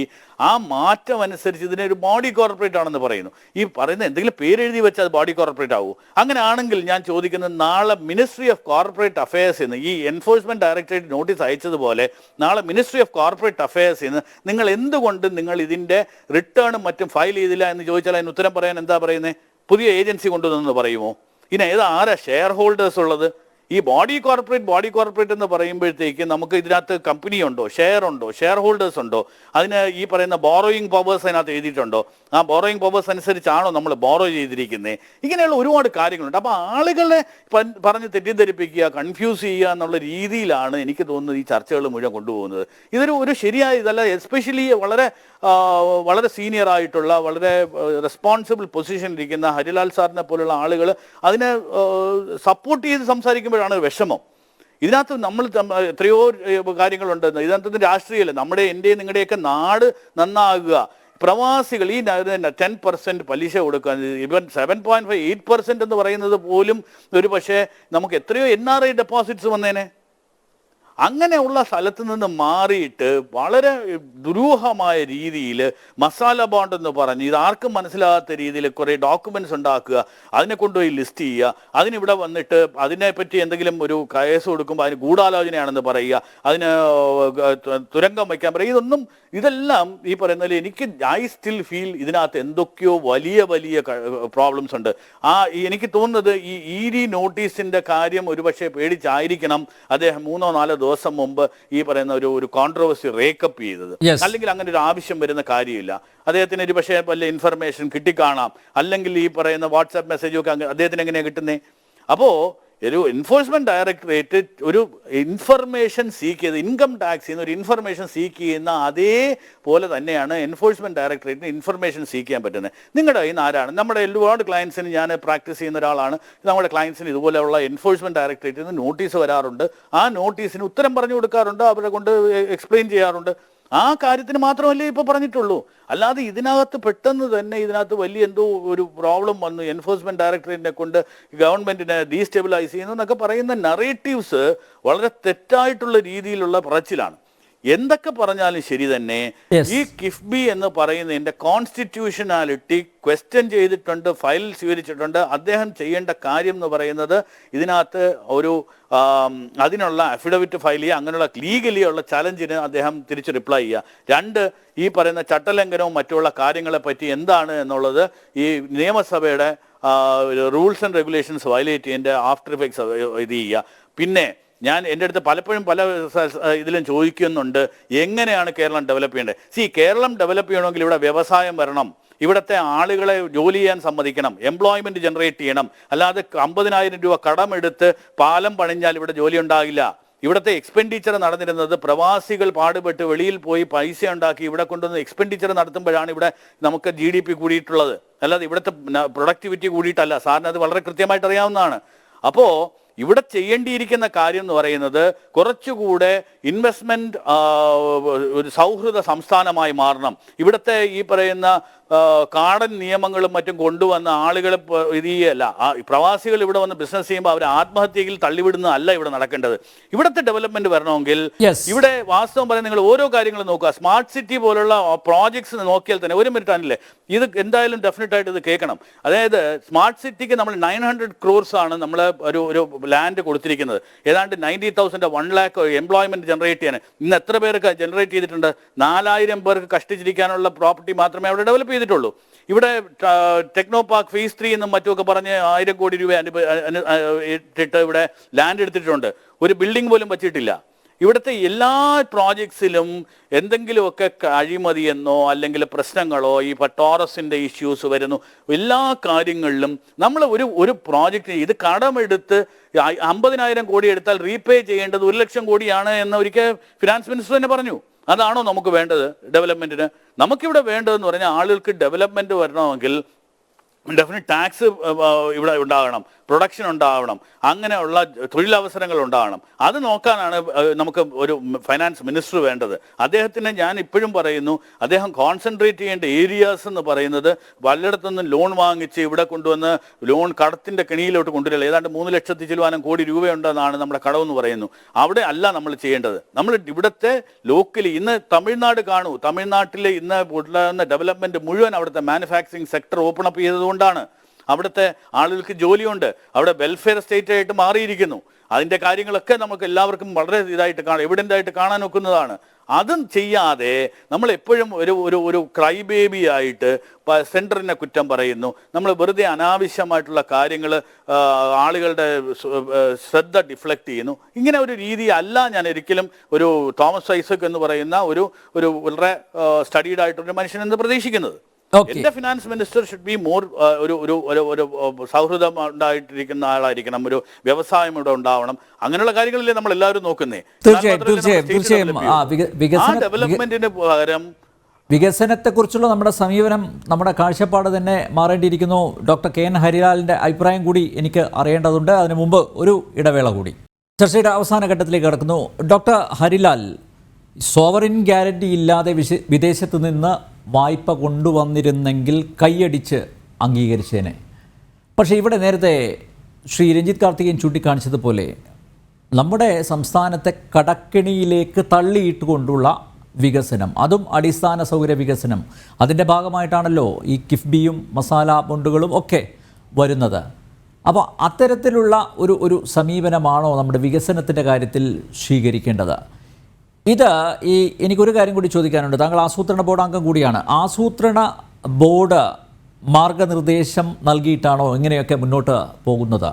ആ മാറ്റം അനുസരിച്ച് ഇതിനെ ഒരു ബോഡി കോർപ്പറേറ്റ് ആണെന്ന് പറയുന്നു. ഈ പറയുന്ന എന്തെങ്കിലും പേരെഴുതി വെച്ചാൽ അത് ബോഡി കോർപ്പറേറ്റ് ആവും. അങ്ങനെ ആണെങ്കിൽ ഞാൻ ചോദിക്കുന്നത്, നാളെ മിനിസ്ട്രി ഓഫ് കോർപ്പറേറ്റ് അഫയേഴ്സിൽ നിന്ന് ഈ എൻഫോഴ്സ്മെന്റ് ഡയറക്ടറേറ്റ് നോട്ടീസ് അയച്ചതുപോലെ നാളെ മിനിസ്ട്രി ഓഫ് കോർപ്പറേറ്റ് അഫയേഴ്സിൽ നിന്ന് നിങ്ങൾ എന്തുകൊണ്ട് നിങ്ങൾ ഇതിന്റെ റിട്ടേണും മറ്റും ഫയൽ ചെയ്തില്ല എന്ന് ചോദിച്ചാൽ അതിന് ഉത്തരം പറയാൻ എന്താ പറയുന്നത്? പുതിയ ഏജൻസി കൊണ്ടുവന്നെന്ന് പറയുമോ? ഇനി ആരാ ഷെയർ ഹോൾഡേഴ്സ് ഉള്ളത്? ഈ ബോഡി കോർപ്പറേറ്റ് എന്ന് പറയുമ്പോഴത്തേക്ക് നമുക്ക് ഇതിനകത്ത് കമ്പനി ഉണ്ടോ, ഷെയർ ഉണ്ടോ, ഷെയർ ഹോൾഡേഴ്സ് ഉണ്ടോ? അതിന് ഈ പറയുന്ന ബോറോയിങ് പവേഴ്സ് അതിനകത്ത് എഴുതിയിട്ടുണ്ടോ? ആ ബോറോയിങ് പവേഴ്സ് അനുസരിച്ചാണോ നമ്മൾ ബോറോ ചെയ്തിരിക്കുന്നത്? ഇങ്ങനെയുള്ള ഒരുപാട് കാര്യങ്ങളുണ്ട്. അപ്പോൾ ആളുകളെ പറഞ്ഞ് തെറ്റിദ്ധരിപ്പിക്കുക, കൺഫ്യൂസ് ചെയ്യുക എന്നുള്ള രീതിയിലാണ് എനിക്ക് തോന്നുന്നത് ഈ ചർച്ചകൾ മുഴുവൻ കൊണ്ടുപോകുന്നത്. ഒരു ശരിയായ ഇതല്ല. എസ്പെഷ്യലി വളരെ സീനിയർ ആയിട്ടുള്ള വളരെ റെസ്പോൺസിബിൾ പൊസിഷനിലിരിക്കുന്ന ഹരിലാൽ സാറിനെ പോലുള്ള ആളുകൾ അതിനെ സപ്പോർട്ട് ചെയ്ത് സംസാരിക്കുമ്പോഴാണ് വിഷമം. ഇതിനകത്ത് നമ്മൾ എത്രയോ കാര്യങ്ങളുണ്ട്. ഇതിനകത്ത് രാഷ്ട്രീയമല്ല. എൻ്റെയും നിങ്ങളുടെയൊക്കെ നാട് നന്നാകുക, പ്രവാസികൾ ഈ 10% പലിശ കൊടുക്കുക, ഇവൻ 7.5-8% എന്ന് പറയുന്നത് പോലും ഒരു പക്ഷേ നമുക്ക് എത്രയോ NRI ഡെപ്പോസിറ്റ്സ് വന്നേനെ. അങ്ങനെയുള്ള സ്ഥലത്ത് നിന്ന് മാറിയിട്ട് വളരെ ദുരൂഹമായ രീതിയിൽ മസാല ബോണ്ട് എന്ന് പറഞ്ഞ് ഇതാർക്കും മനസ്സിലാകാത്ത രീതിയിൽ കുറേ ഡോക്യുമെന്റ്സ് ഉണ്ടാക്കുക, അതിനെ കൊണ്ടുപോയി ലിസ്റ്റ് ചെയ്യുക, അതിനിവിടെ വന്നിട്ട് അതിനെപ്പറ്റി എന്തെങ്കിലും ഒരു കേസ് കൊടുക്കുമ്പോൾ അതിന് ഗൂഢാലോചനയാണെന്ന് പറയുക, അതിന് തുരങ്കം വയ്ക്കാൻ പറയുക. ഇതെല്ലാം ഈ പറയുന്നതിൽ ഐ സ്റ്റിൽ ഫീൽ ഇതിനകത്ത് എന്തൊക്കെയോ വലിയ പ്രോബ്ലംസ് ഉണ്ട്. എനിക്ക് തോന്നുന്നത് ഈ ED നോട്ടീസിന്റെ കാര്യം ഒരുപക്ഷെ പേടിച്ചായിരിക്കണം അദ്ദേഹം 3-4 ദിവസം മുമ്പ് ഈ പറയുന്ന ഒരു കോൺട്രവേഴ്സി റേക്കപ്പ് ചെയ്തത്. അല്ലെങ്കിൽ അങ്ങനെ ഒരു ആവശ്യം വരുന്ന കാര്യമില്ല. അദ്ദേഹത്തിന് ഒരു പക്ഷേ വല്ല ഇൻഫർമേഷൻ കിട്ടിക്കാണാം, അല്ലെങ്കിൽ ഈ പറയുന്ന വാട്സാപ്പ് മെസ്സേജൊക്കെ അദ്ദേഹത്തിന് എങ്ങനെയാണ് കിട്ടുന്നത്? അപ്പോൾ ഒരു എൻഫോഴ്സ്മെന്റ് ഡയറക്ടറേറ്റ് ഒരു ഇൻഫർമേഷൻ സീക്ക് ചെയ്ത് ഇൻകം ടാക്സിൽ നിന്ന് ഒരു ഇൻഫർമേഷൻ സീക്ക് ചെയ്യുന്ന അതേപോലെ തന്നെയാണ് എൻഫോഴ്സ്മെന്റ് ഡയറക്ടറേറ്റിന് ഇൻഫർമേഷൻ സീക്ക് ചെയ്യാൻ പറ്റുന്നത്. നിങ്ങളുടെ കയ്യിൽ നിന്ന് ആരാണ്? നമ്മുടെ ഒരുപാട് ക്ലയൻസിന്, ഞാൻ പ്രാക്ടീസ് ചെയ്യുന്ന ഒരാളാണ്, നമ്മുടെ ക്ലയൻസിന് ഇതുപോലെയുള്ള എൻഫോഴ്സ്മെന്റ് ഡയറക്ടറേറ്റിൽ നിന്ന് നോട്ടീസ് വരാറുണ്ട്. ആ നോട്ടീസിന് ഉത്തരം പറഞ്ഞു കൊടുക്കാറുണ്ട്, അവരെ കൊണ്ട് എക്സ്പ്ലെയിൻ ചെയ്യാറുണ്ട്. ആ കാര്യത്തിന് മാത്രമല്ലേ ഇപ്പോൾ പറഞ്ഞിട്ടുള്ളൂ. അല്ലാതെ ഇതിനകത്ത് പെട്ടെന്ന് തന്നെ ഇതിനകത്ത് വലിയ എന്തോ ഒരു പ്രോബ്ലം വന്നു, എൻഫോഴ്സ്മെന്റ് ഡയറക്ടറേറ്റിനെ കൊണ്ട് ഗവൺമെന്റിനെ ഡീസ്റ്റെബിലൈസ് ചെയ്യുന്നു എന്നൊക്കെ പറയുന്ന നറേറ്റീവ്സ് വളരെ തെറ്റായിട്ടുള്ള രീതിയിലുള്ള പറച്ചിലാണ്. എന്തൊക്കെ പറഞ്ഞാലും ശരി തന്നെ ഈ കിഫ്ബി എന്ന് പറയുന്നതിന്റെ കോൺസ്റ്റിറ്റ്യൂഷനാലിറ്റി ക്വസ്റ്റ്യൻ ചെയ്തിട്ടുണ്ട്, ഫയൽ സ്വീകരിച്ചിട്ടുണ്ട്. അദ്ദേഹം ചെയ്യേണ്ട കാര്യം എന്ന് പറയുന്നത് ഇതിനകത്ത് അതിനുള്ള അഫിഡവിറ്റ് ഫയൽ ചെയ്യുക, അങ്ങനെയുള്ള ലീഗലി ഉള്ള ചലഞ്ചിന് അദ്ദേഹം തിരിച്ച് റിപ്ലൈ ചെയ്യുക. 2, ഈ പറയുന്ന ചട്ടലംഘനവും മറ്റുള്ള കാര്യങ്ങളെ പറ്റി എന്താണ് എന്നുള്ളത് ഈ നിയമസഭയുടെ റൂൾസ് ആൻഡ് റെഗുലേഷൻസ് വയലേറ്റ് ചെയ്യുന്നതിൻ്റെ ആഫ്റ്റർ ഇഫക്ട്സ് ഇത് ചെയ്യുക. പിന്നെ എൻ്റെ അടുത്ത് പലപ്പോഴും പല ഇതിലും ചോദിക്കുന്നുണ്ട്, എങ്ങനെയാണ് കേരളം ഡെവലപ്പ് ചെയ്യേണ്ടത്? കേരളം ഡെവലപ്പ് ചെയ്യണമെങ്കിൽ ഇവിടെ വ്യവസായം വരണം, ഇവിടുത്തെ ആളുകളെ ജോലി ചെയ്യാൻ സമ്മതിക്കണം, എംപ്ലോയ്മെന്റ് ജനറേറ്റ് ചെയ്യണം. അല്ലാതെ 50,000 രൂപ കടമെടുത്ത് പാലം പണിഞ്ഞാൽ ഇവിടെ ജോലി ഉണ്ടാകില്ല. ഇവിടുത്തെ എക്സ്പെൻഡിച്ചർ നടന്നിരുന്നത് പ്രവാസികൾ പാടുപെട്ട് വെളിയിൽ പോയി പൈസ ഉണ്ടാക്കി ഇവിടെ കൊണ്ടുവന്ന് എക്സ്പെൻഡിച്ചർ നടത്തുമ്പോഴാണ് ഇവിടെ നമുക്ക് GDP കൂടിയിട്ടുള്ളത്. അല്ലാതെ ഇവിടുത്തെ പ്രൊഡക്ടിവിറ്റി കൂടിയിട്ടല്ല. സാറിന് അത് വളരെ കൃത്യമായിട്ട് അറിയാവുന്നതാണ്. അപ്പോൾ ഇവിടെ ചെയ്യേണ്ടിയിരിക്കുന്ന കാര്യം എന്ന് പറയുന്നത് കുറച്ചുകൂടെ ഇൻവെസ്റ്റ്മെന്റ് ഒരു സൗഹൃദ സംസ്ഥാനമായി മാറണം. ഇവിടുത്തെ ഈ പറയുന്ന കാടൻ നിയമങ്ങളും മറ്റും കൊണ്ടുവന്ന ആളുകളെ ഇത് ചെയ്യല്ല. പ്രവാസികൾ ഇവിടെ വന്ന് ബിസിനസ് ചെയ്യുമ്പോൾ അവർ ആത്മഹത്യയിൽ തള്ളിവിടുന്നതല്ല ഇവിടെ നടക്കേണ്ടത്. ഇവിടുത്തെ ഡെവലപ്മെന്റ് വരണമെങ്കിൽ ഇവിടെ വാസ്തവം പറയാൻ നിങ്ങൾ ഓരോ കാര്യങ്ങളും നോക്കുക. സ്മാർട്ട് സിറ്റി പോലുള്ള പ്രോജക്ട്സ് നോക്കിയാൽ തന്നെ 1 മിനിറ്റ് ആണല്ലേ, ഇത് എന്തായാലും ഡെഫിനറ്റ് ആയിട്ട് ഇത് കേൾക്കണം. അതായത് സ്മാർട്ട് സിറ്റിക്ക് നമ്മൾ 900 crores ആണ് നമ്മൾ ഒരു ലാൻഡ് കൊടുത്തിരിക്കുന്നത്. ഏതാണ്ട് 90,000 1 lakh എംപ്ലോയ്മെന്റ് ജനറേറ്റ് ചെയ്യാൻ. ഇന്ന് എത്ര പേർക്ക് ജനറേറ്റ് ചെയ്തിട്ടുണ്ട്? 4,000 പേർക്ക് കഷ്ടിച്ചിരിക്കാനുള്ള പ്രോപ്പർട്ടി മാത്രമേ അവിടെ ഡെവലപ്പ് ചെയ്തിട്ടുള്ളൂ. ഇവിടെ ടെക്നോ പാർക്ക് ഫേസ് 3 എന്നും മറ്റുമൊക്കെ പറഞ്ഞ് 1000 കോടി രൂപ ഇട്ടിട്ട് ഇവിടെ ലാൻഡ് എടുത്തിട്ടുണ്ട്. ഒരു ബിൽഡിംഗ് പോലും വച്ചിട്ടില്ല. ഇവിടുത്തെ എല്ലാ പ്രോജക്ട്സിലും എന്തെങ്കിലുമൊക്കെ അഴിമതിയെന്നോ അല്ലെങ്കിൽ പ്രശ്നങ്ങളോ ഈ ടോറസിന്റെ ഇഷ്യൂസ് വരുന്നു. എല്ലാ കാര്യങ്ങളിലും നമ്മൾ ഒരു പ്രോജക്റ്റ് ഇത് കടമെടുത്ത് 50,000 കോടി എടുത്താൽ റീപേ ചെയ്യേണ്ടത് 1 ലക്ഷം കോടിയാണ് എന്ന് ഒരിക്കൽ ഫിനാൻസ് മിനിസ്റ്റർ തന്നെ പറഞ്ഞു. അതാണോ നമുക്ക് വേണ്ടത് ഡെവലപ്മെന്റിന്? നമുക്കിവിടെ വേണ്ടതെന്ന് പറഞ്ഞാൽ ആളുകൾക്ക് ഡെവലപ്മെന്റ് വരണമെങ്കിൽ ഡെഫിനറ്റ് ടാക്സ് ഇവിടെ ഉണ്ടാകണം, പ്രൊഡക്ഷൻ ഉണ്ടാവണം, അങ്ങനെയുള്ള തൊഴിലവസരങ്ങൾ ഉണ്ടാകണം. അത് നോക്കാനാണ് നമുക്ക് ഒരു ഫൈനാൻസ് മിനിസ്റ്റർ വേണ്ടത്. അദ്ദേഹത്തിന് ഞാൻ ഇപ്പോഴും പറയുന്നു, അദ്ദേഹം കോൺസെൻട്രേറ്റ് ചെയ്യേണ്ട ഏരിയാസ് എന്ന് പറയുന്നത് പലയിടത്തുനിന്നും ലോൺ വാങ്ങിച്ച് ഇവിടെ കൊണ്ടുവന്ന് ലോൺ കടത്തിൻ്റെ കെണിയിലോട്ട് കൊണ്ടുവരില്ല. ഏതാണ്ട് 3 ലക്ഷത്തി ചിലവാനം കോടി രൂപയുണ്ടെന്നാണ് നമ്മുടെ കടമെന്ന് പറയുന്നു. അവിടെ അല്ല നമ്മൾ ചെയ്യേണ്ടത്. നമ്മൾ ഇവിടുത്തെ ലോക്കലി ഇന്ന് തമിഴ്നാട് കാണൂ, തമിഴ്നാട്ടിലെ ഇന്ന് ഉള്ള ഡെവലപ്മെന്റ് മുഴുവൻ അവിടുത്തെ മാനുഫാക്ചറിങ് സെക്ടർ ഓപ്പൺ അപ്പ് ചെയ്തതുകൊണ്ടാണ്. അവിടുത്തെ ആളുകൾക്ക് ജോലിയുണ്ട്, അവിടെ വെൽഫെയർ സ്റ്റേറ്റ് ആയിട്ട് മാറിയിരിക്കുന്നു. അതിൻ്റെ കാര്യങ്ങളൊക്കെ നമുക്ക് എല്ലാവർക്കും വളരെ ഇതായിട്ട് എവിഡൻ്റ് ആയിട്ട് കാണാൻ ഒക്കുന്നതാണ്. അതും ചെയ്യാതെ നമ്മൾ എപ്പോഴും ഒരു ക്രൈ ബേബി ആയിട്ട് സെൻറ്ററിനെ കുറ്റം പറയുന്നു. നമ്മൾ വെറുതെ അനാവശ്യമായിട്ടുള്ള കാര്യങ്ങൾ ആളുകളുടെ ശ്രദ്ധ ഡിഫ്ലക്റ്റ് ചെയ്യുന്നു. ഇങ്ങനെ ഒരു രീതി അല്ല ഞാൻ ഒരിക്കലും ഒരു തോമസ് ഐസക് എന്ന് പറയുന്ന ഒരു വളരെ സ്റ്റഡീഡ് ആയിട്ടൊരു മനുഷ്യൻ എന്ന് പ്രതീക്ഷിക്കുന്നത്. എന്റെ finance minister should be more ഒരു സൗഹൃദം ഉണ്ടായിട്ടിരിക്കുന്ന ആളായിരിക്കണം, ഒരു വ്യവസായം ഇവിടെ ഉണ്ടാവണം. അങ്ങനെയുള്ള കാര്യങ്ങളിലേ നമ്മൾ എല്ലാവരും നോക്കുന്നേ. ഡെവലപ്മെന്റിന് പകരം വികസനത്തെക്കുറിച്ചുള്ള നമ്മുടെ സമീപനം, നമ്മുടെ കാഴ്ചപ്പാട് തന്നെ മാറേണ്ടിയിരിക്കുന്നു. ഡോക്ടർ കെ എൻ ഹരിലാലിൻ്റെ അഭിപ്രായം കൂടി എനിക്ക് അറിയേണ്ടതുണ്ട്. അതിനു മുമ്പ് ഒരു ഇടവേള കൂടി. ചർച്ചയുടെ അവസാന ഘട്ടത്തിലേക്ക് കടക്കുന്നു. ഡോക്ടർ ഹരിലാൽ, സോവറിൻ ഗ്യാരണ്ടി ഇല്ലാതെ വിദേശത്ത് നിന്ന് വായ്പ കൊണ്ടുവന്നിരുന്നെങ്കിൽ കൈയടിച്ച് അംഗീകരിച്ചേനെ. പക്ഷേ ഇവിടെ നേരത്തെ ശ്രീ രഞ്ജിത്ത് കാർത്തികേയൻ ചൂണ്ടിക്കാണിച്ചതുപോലെ നമ്മുടെ സംസ്ഥാനത്തെ കടക്കെണിയിലേക്ക് തള്ളിയിട്ടുകൊണ്ടുള്ള വികസനം, അതും അടിസ്ഥാന സൗകര്യ വികസനം, അതിൻ്റെ ഭാഗമായിട്ടാണല്ലോ ഈ കിഫ്ബിയും മസാല ബോണ്ടുകളും ഒക്കെ വരുന്നത്. അപ്പോൾ അത്തരത്തിലുള്ള ഒരു സമീപനമാണോ നമ്മുടെ വികസനത്തിൻ്റെ കാര്യത്തിൽ സ്വീകരിക്കേണ്ടത്? എനിക്കൊരു കാര്യം കൂടി ചോദിക്കാനുണ്ട്. താങ്കൾ ആസൂത്രണ ബോർഡ് അംഗം കൂടിയാണ്. ആസൂത്രണ ബോർഡ് മാർഗനിർദ്ദേശം നൽകിയിട്ടാണോ ഇങ്ങനെയൊക്കെ മുന്നോട്ട് പോകുന്നത്?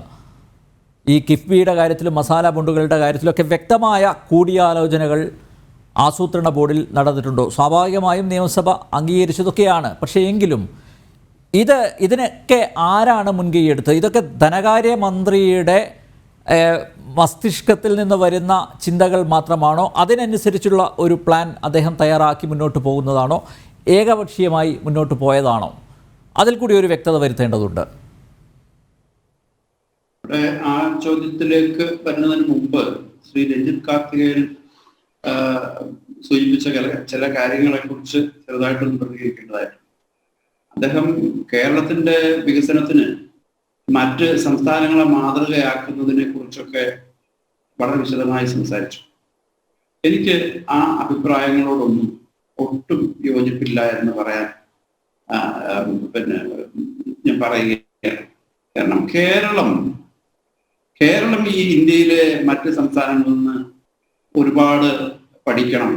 ഈ കിഫ്ബിയുടെ കാര്യത്തിലും മസാല ബോണ്ടുകളുടെ കാര്യത്തിലൊക്കെ വ്യക്തമായ കൂടിയാലോചനകൾ ആസൂത്രണ ബോർഡിൽ നടന്നിട്ടുണ്ടോ? സ്വാഭാവികമായും നിയമസഭ അംഗീകരിച്ചതൊക്കെയാണ്. പക്ഷേ എങ്കിലും ഇതിനൊക്കെ ആരാണ് മുൻകൈയെടുത്തത്? ഇതൊക്കെ ധനകാര്യമന്ത്രിയുടെ മസ്തിഷ്കത്തിൽ നിന്ന് വരുന്ന ചിന്തകൾ മാത്രമാണോ? അതിനനുസരിച്ചുള്ള ഒരു പ്ലാൻ അദ്ദേഹം തയ്യാറാക്കി മുന്നോട്ട് പോകുന്നതാണോ? ഏകപക്ഷീയമായി മുന്നോട്ട് പോയതാണോ? അതിൽ കൂടി ഒരു വ്യക്തത വരുത്തേണ്ടതുണ്ട്. ആ ചോദ്യത്തിലേക്ക് വരുന്നതിന് മുമ്പ് ശ്രീ രഞ്ജിത്ത് കാർത്തികേയൻ സൂചിപ്പിച്ച ചില കാര്യങ്ങളെ കുറിച്ച് ചെറുതായിട്ടൊന്ന് പ്രതികരിക്കേണ്ടതായിരുന്നു. അദ്ദേഹം കേരളത്തിന്റെ വികസനത്തിന് മറ്റ് സംസ്ഥാനങ്ങളെ മാതൃകയാക്കുന്നതിനെ കുറിച്ചൊക്കെ വളരെ വിശദമായി സംസാരിച്ചു. എനിക്ക് ആ അഭിപ്രായങ്ങളോടൊന്നും ഒട്ടും യോജിപ്പില്ല എന്ന് പറയാൻ ഞാൻ പറയുകയാണ്. കാരണം കേരളം ഈ ഇന്ത്യയിലെ മറ്റ് സംസ്ഥാനങ്ങളിൽ നിന്ന് ഒരുപാട് പഠിക്കണം,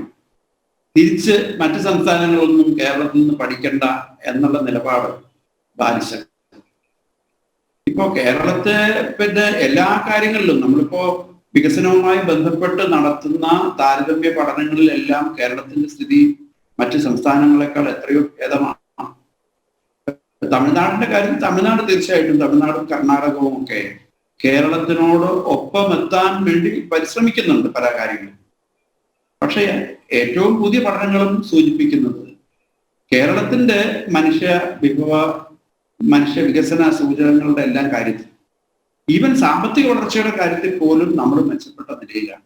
തിരിച്ച് മറ്റ് സംസ്ഥാനങ്ങളൊന്നും കേരളത്തിൽ നിന്ന് പഠിക്കണ്ട എന്നുള്ള നിലപാട് ബാലിശ. ഇപ്പോ കേരളത്തെ എല്ലാ കാര്യങ്ങളിലും നമ്മളിപ്പോ വികസനവുമായി ബന്ധപ്പെട്ട് നടത്തുന്ന താരതമ്യ പഠനങ്ങളിലെല്ലാം കേരളത്തിന്റെ സ്ഥിതി മറ്റ് സംസ്ഥാനങ്ങളെക്കാൾ എത്രയോ ഭേദമാണ്. തമിഴ്നാടിന്റെ കാര്യം തമിഴ്നാട് തീർച്ചയായിട്ടും തമിഴ്നാടും കർണാടകവും ഒക്കെ കേരളത്തിനോട് ഒപ്പമെത്താൻ വേണ്ടി പരിശ്രമിക്കുന്നുണ്ട് പല കാര്യങ്ങളും. പക്ഷേ ഏറ്റവും പുതിയ പഠനങ്ങളും സൂചിപ്പിക്കുന്നത് കേരളത്തിന്റെ മനുഷ്യ വികസന സൂചകങ്ങളുടെ എല്ലാം കാര്യത്തിൽ, ഈവൻ സാമ്പത്തിക വളർച്ചയുടെ കാര്യത്തിൽ പോലും നമ്മൾ മെച്ചപ്പെട്ട നിലയിലാണ്.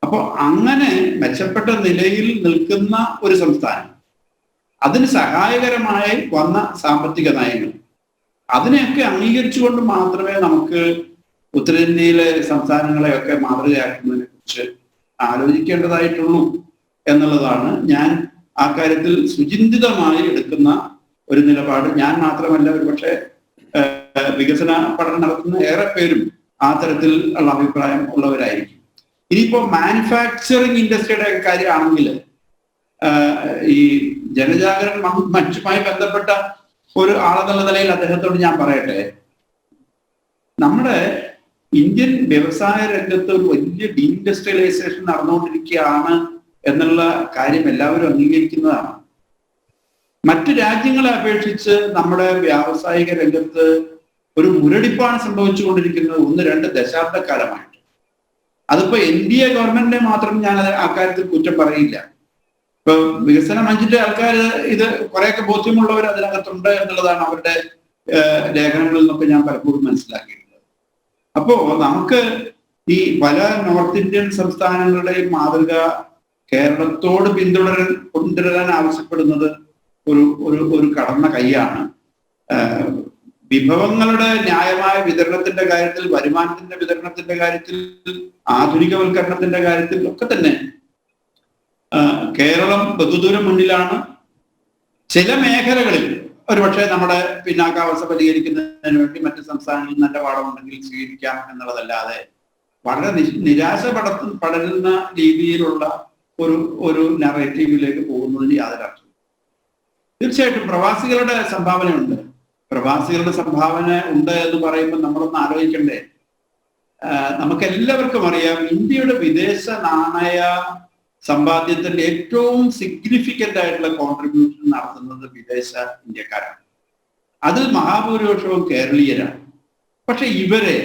അപ്പോൾ അങ്ങനെ മെച്ചപ്പെട്ട നിലയിൽ നിൽക്കുന്ന ഒരു സംസ്ഥാനം, അതിന് സഹായകരമായി വന്ന സാമ്പത്തിക നയങ്ങൾ, അതിനെയൊക്കെ അംഗീകരിച്ചുകൊണ്ട് മാത്രമേ നമുക്ക് ഉത്തരേന്ത്യയിലെ സംസ്ഥാനങ്ങളെയൊക്കെ മാതൃകയാക്കുന്നതിനെ കുറിച്ച് ആലോചിക്കേണ്ടതായിട്ടുള്ളൂ എന്നുള്ളതാണ് ഞാൻ ആ കാര്യത്തിൽ സുചിന്തിതമായി എടുക്കുന്ന ഒരു നിലപാട്. ഞാൻ മാത്രമല്ല, ഒരുപക്ഷെ വികസന പഠനം നടത്തുന്ന ഏറെ പേരും ആ തരത്തിൽ ഉള്ള അഭിപ്രായം ഉള്ളവരായിരിക്കും. ഇനിയിപ്പോ മാനുഫാക്ചറിങ് ഇൻഡസ്ട്രിയുടെ കാര്യമാണെങ്കിൽ ഈ ജനജാഗരൺ മനുഷ്യമായി ബന്ധപ്പെട്ട ഒരു ആളെന്നുള്ള നിലയിൽ അദ്ദേഹത്തോട് ഞാൻ പറയട്ടെ, നമ്മുടെ ഇന്ത്യൻ വ്യവസായ രംഗത്ത് ഒരു വലിയ ഡീഇൻഡസ്ട്രിയലൈസേഷൻ നടന്നുകൊണ്ടിരിക്കുകയാണ് എന്നുള്ള കാര്യം എല്ലാവരും അംഗീകരിക്കുന്നതാണ്. മറ്റു രാജ്യങ്ങളെ അപേക്ഷിച്ച് നമ്മുടെ വ്യാവസായിക രംഗത്ത് ഒരു മുരടിപ്പാണ് സംഭവിച്ചുകൊണ്ടിരിക്കുന്നത് 1-2 ദശാബ്ദക്കാലമായിട്ട്. അതിപ്പോ NDA ഗവൺമെന്റിനെ മാത്രം ഞാൻ അക്കാര്യത്തിൽ കുറ്റം പറയില്ല. ഇപ്പൊ വികസന മഞ്ചിന്റെ ആൾക്കാർ ഇത് കുറെയൊക്കെ ബോധ്യമുള്ളവർ അതിനകത്തുണ്ട് എന്നുള്ളതാണ് അവരുടെ ലേഖനങ്ങളിൽ നിന്നൊക്കെ ഞാൻ പലപ്പോഴും മനസ്സിലാക്കിയിട്ടുള്ളത്. അപ്പോ നമുക്ക് ഈ പല നോർത്ത് ഇന്ത്യൻ സംസ്ഥാനങ്ങളുടെയും മാതൃക കേരളത്തോട് കൊണ്ടുവരാൻ ആവശ്യപ്പെടുന്നത് ഒരു കടന്ന കൈയാണ്. വിഭവങ്ങളുടെ ന്യായമായ വിതരണത്തിന്റെ കാര്യത്തിൽ, വരുമാനത്തിന്റെ വിതരണത്തിന്റെ കാര്യത്തിൽ, ആധുനികവൽക്കരണത്തിന്റെ കാര്യത്തിൽ ഒക്കെ തന്നെ കേരളം ബഹുദൂരം മുന്നിലാണ്. ചില മേഖലകളിൽ ഒരുപക്ഷെ നമ്മുടെ പിന്നാക്കാവസ്ഥ പരിഹരിക്കുന്നതിന് വേണ്ടി മറ്റ് സംസ്ഥാനങ്ങളിൽ നല്ല പാഠമുണ്ടെങ്കിൽ സ്വീകരിക്കാം എന്നുള്ളതല്ലാതെ വളരെ പടരുന്ന രീതിയിലുള്ള ഒരു നറേറ്റീവിലേക്ക് പോകുന്നതിന് യാതൊരു അർത്ഥം. തീർച്ചയായിട്ടും പ്രവാസികളുടെ സംഭാവനയുണ്ട്. പ്രവാസികളുടെ സംഭാവന ഉണ്ട് എന്ന് പറയുമ്പോൾ നമ്മളൊന്ന് ആലോചിക്കണ്ടേ. നമുക്കെല്ലാവർക്കും അറിയാം, ഇന്ത്യയുടെ വിദേശ നാണയ സമ്പാദ്യത്തിന്റെ ഏറ്റവും സിഗ്നിഫിക്കന്റ് ആയിട്ടുള്ള കോൺട്രിബ്യൂഷൻ നടത്തുന്നത് വിദേശ ഇന്ത്യക്കാരാണ്. അതിൽ മഹാഭൂരിപക്ഷവും കേരളീയരാണ്. പക്ഷെ ഇവരെ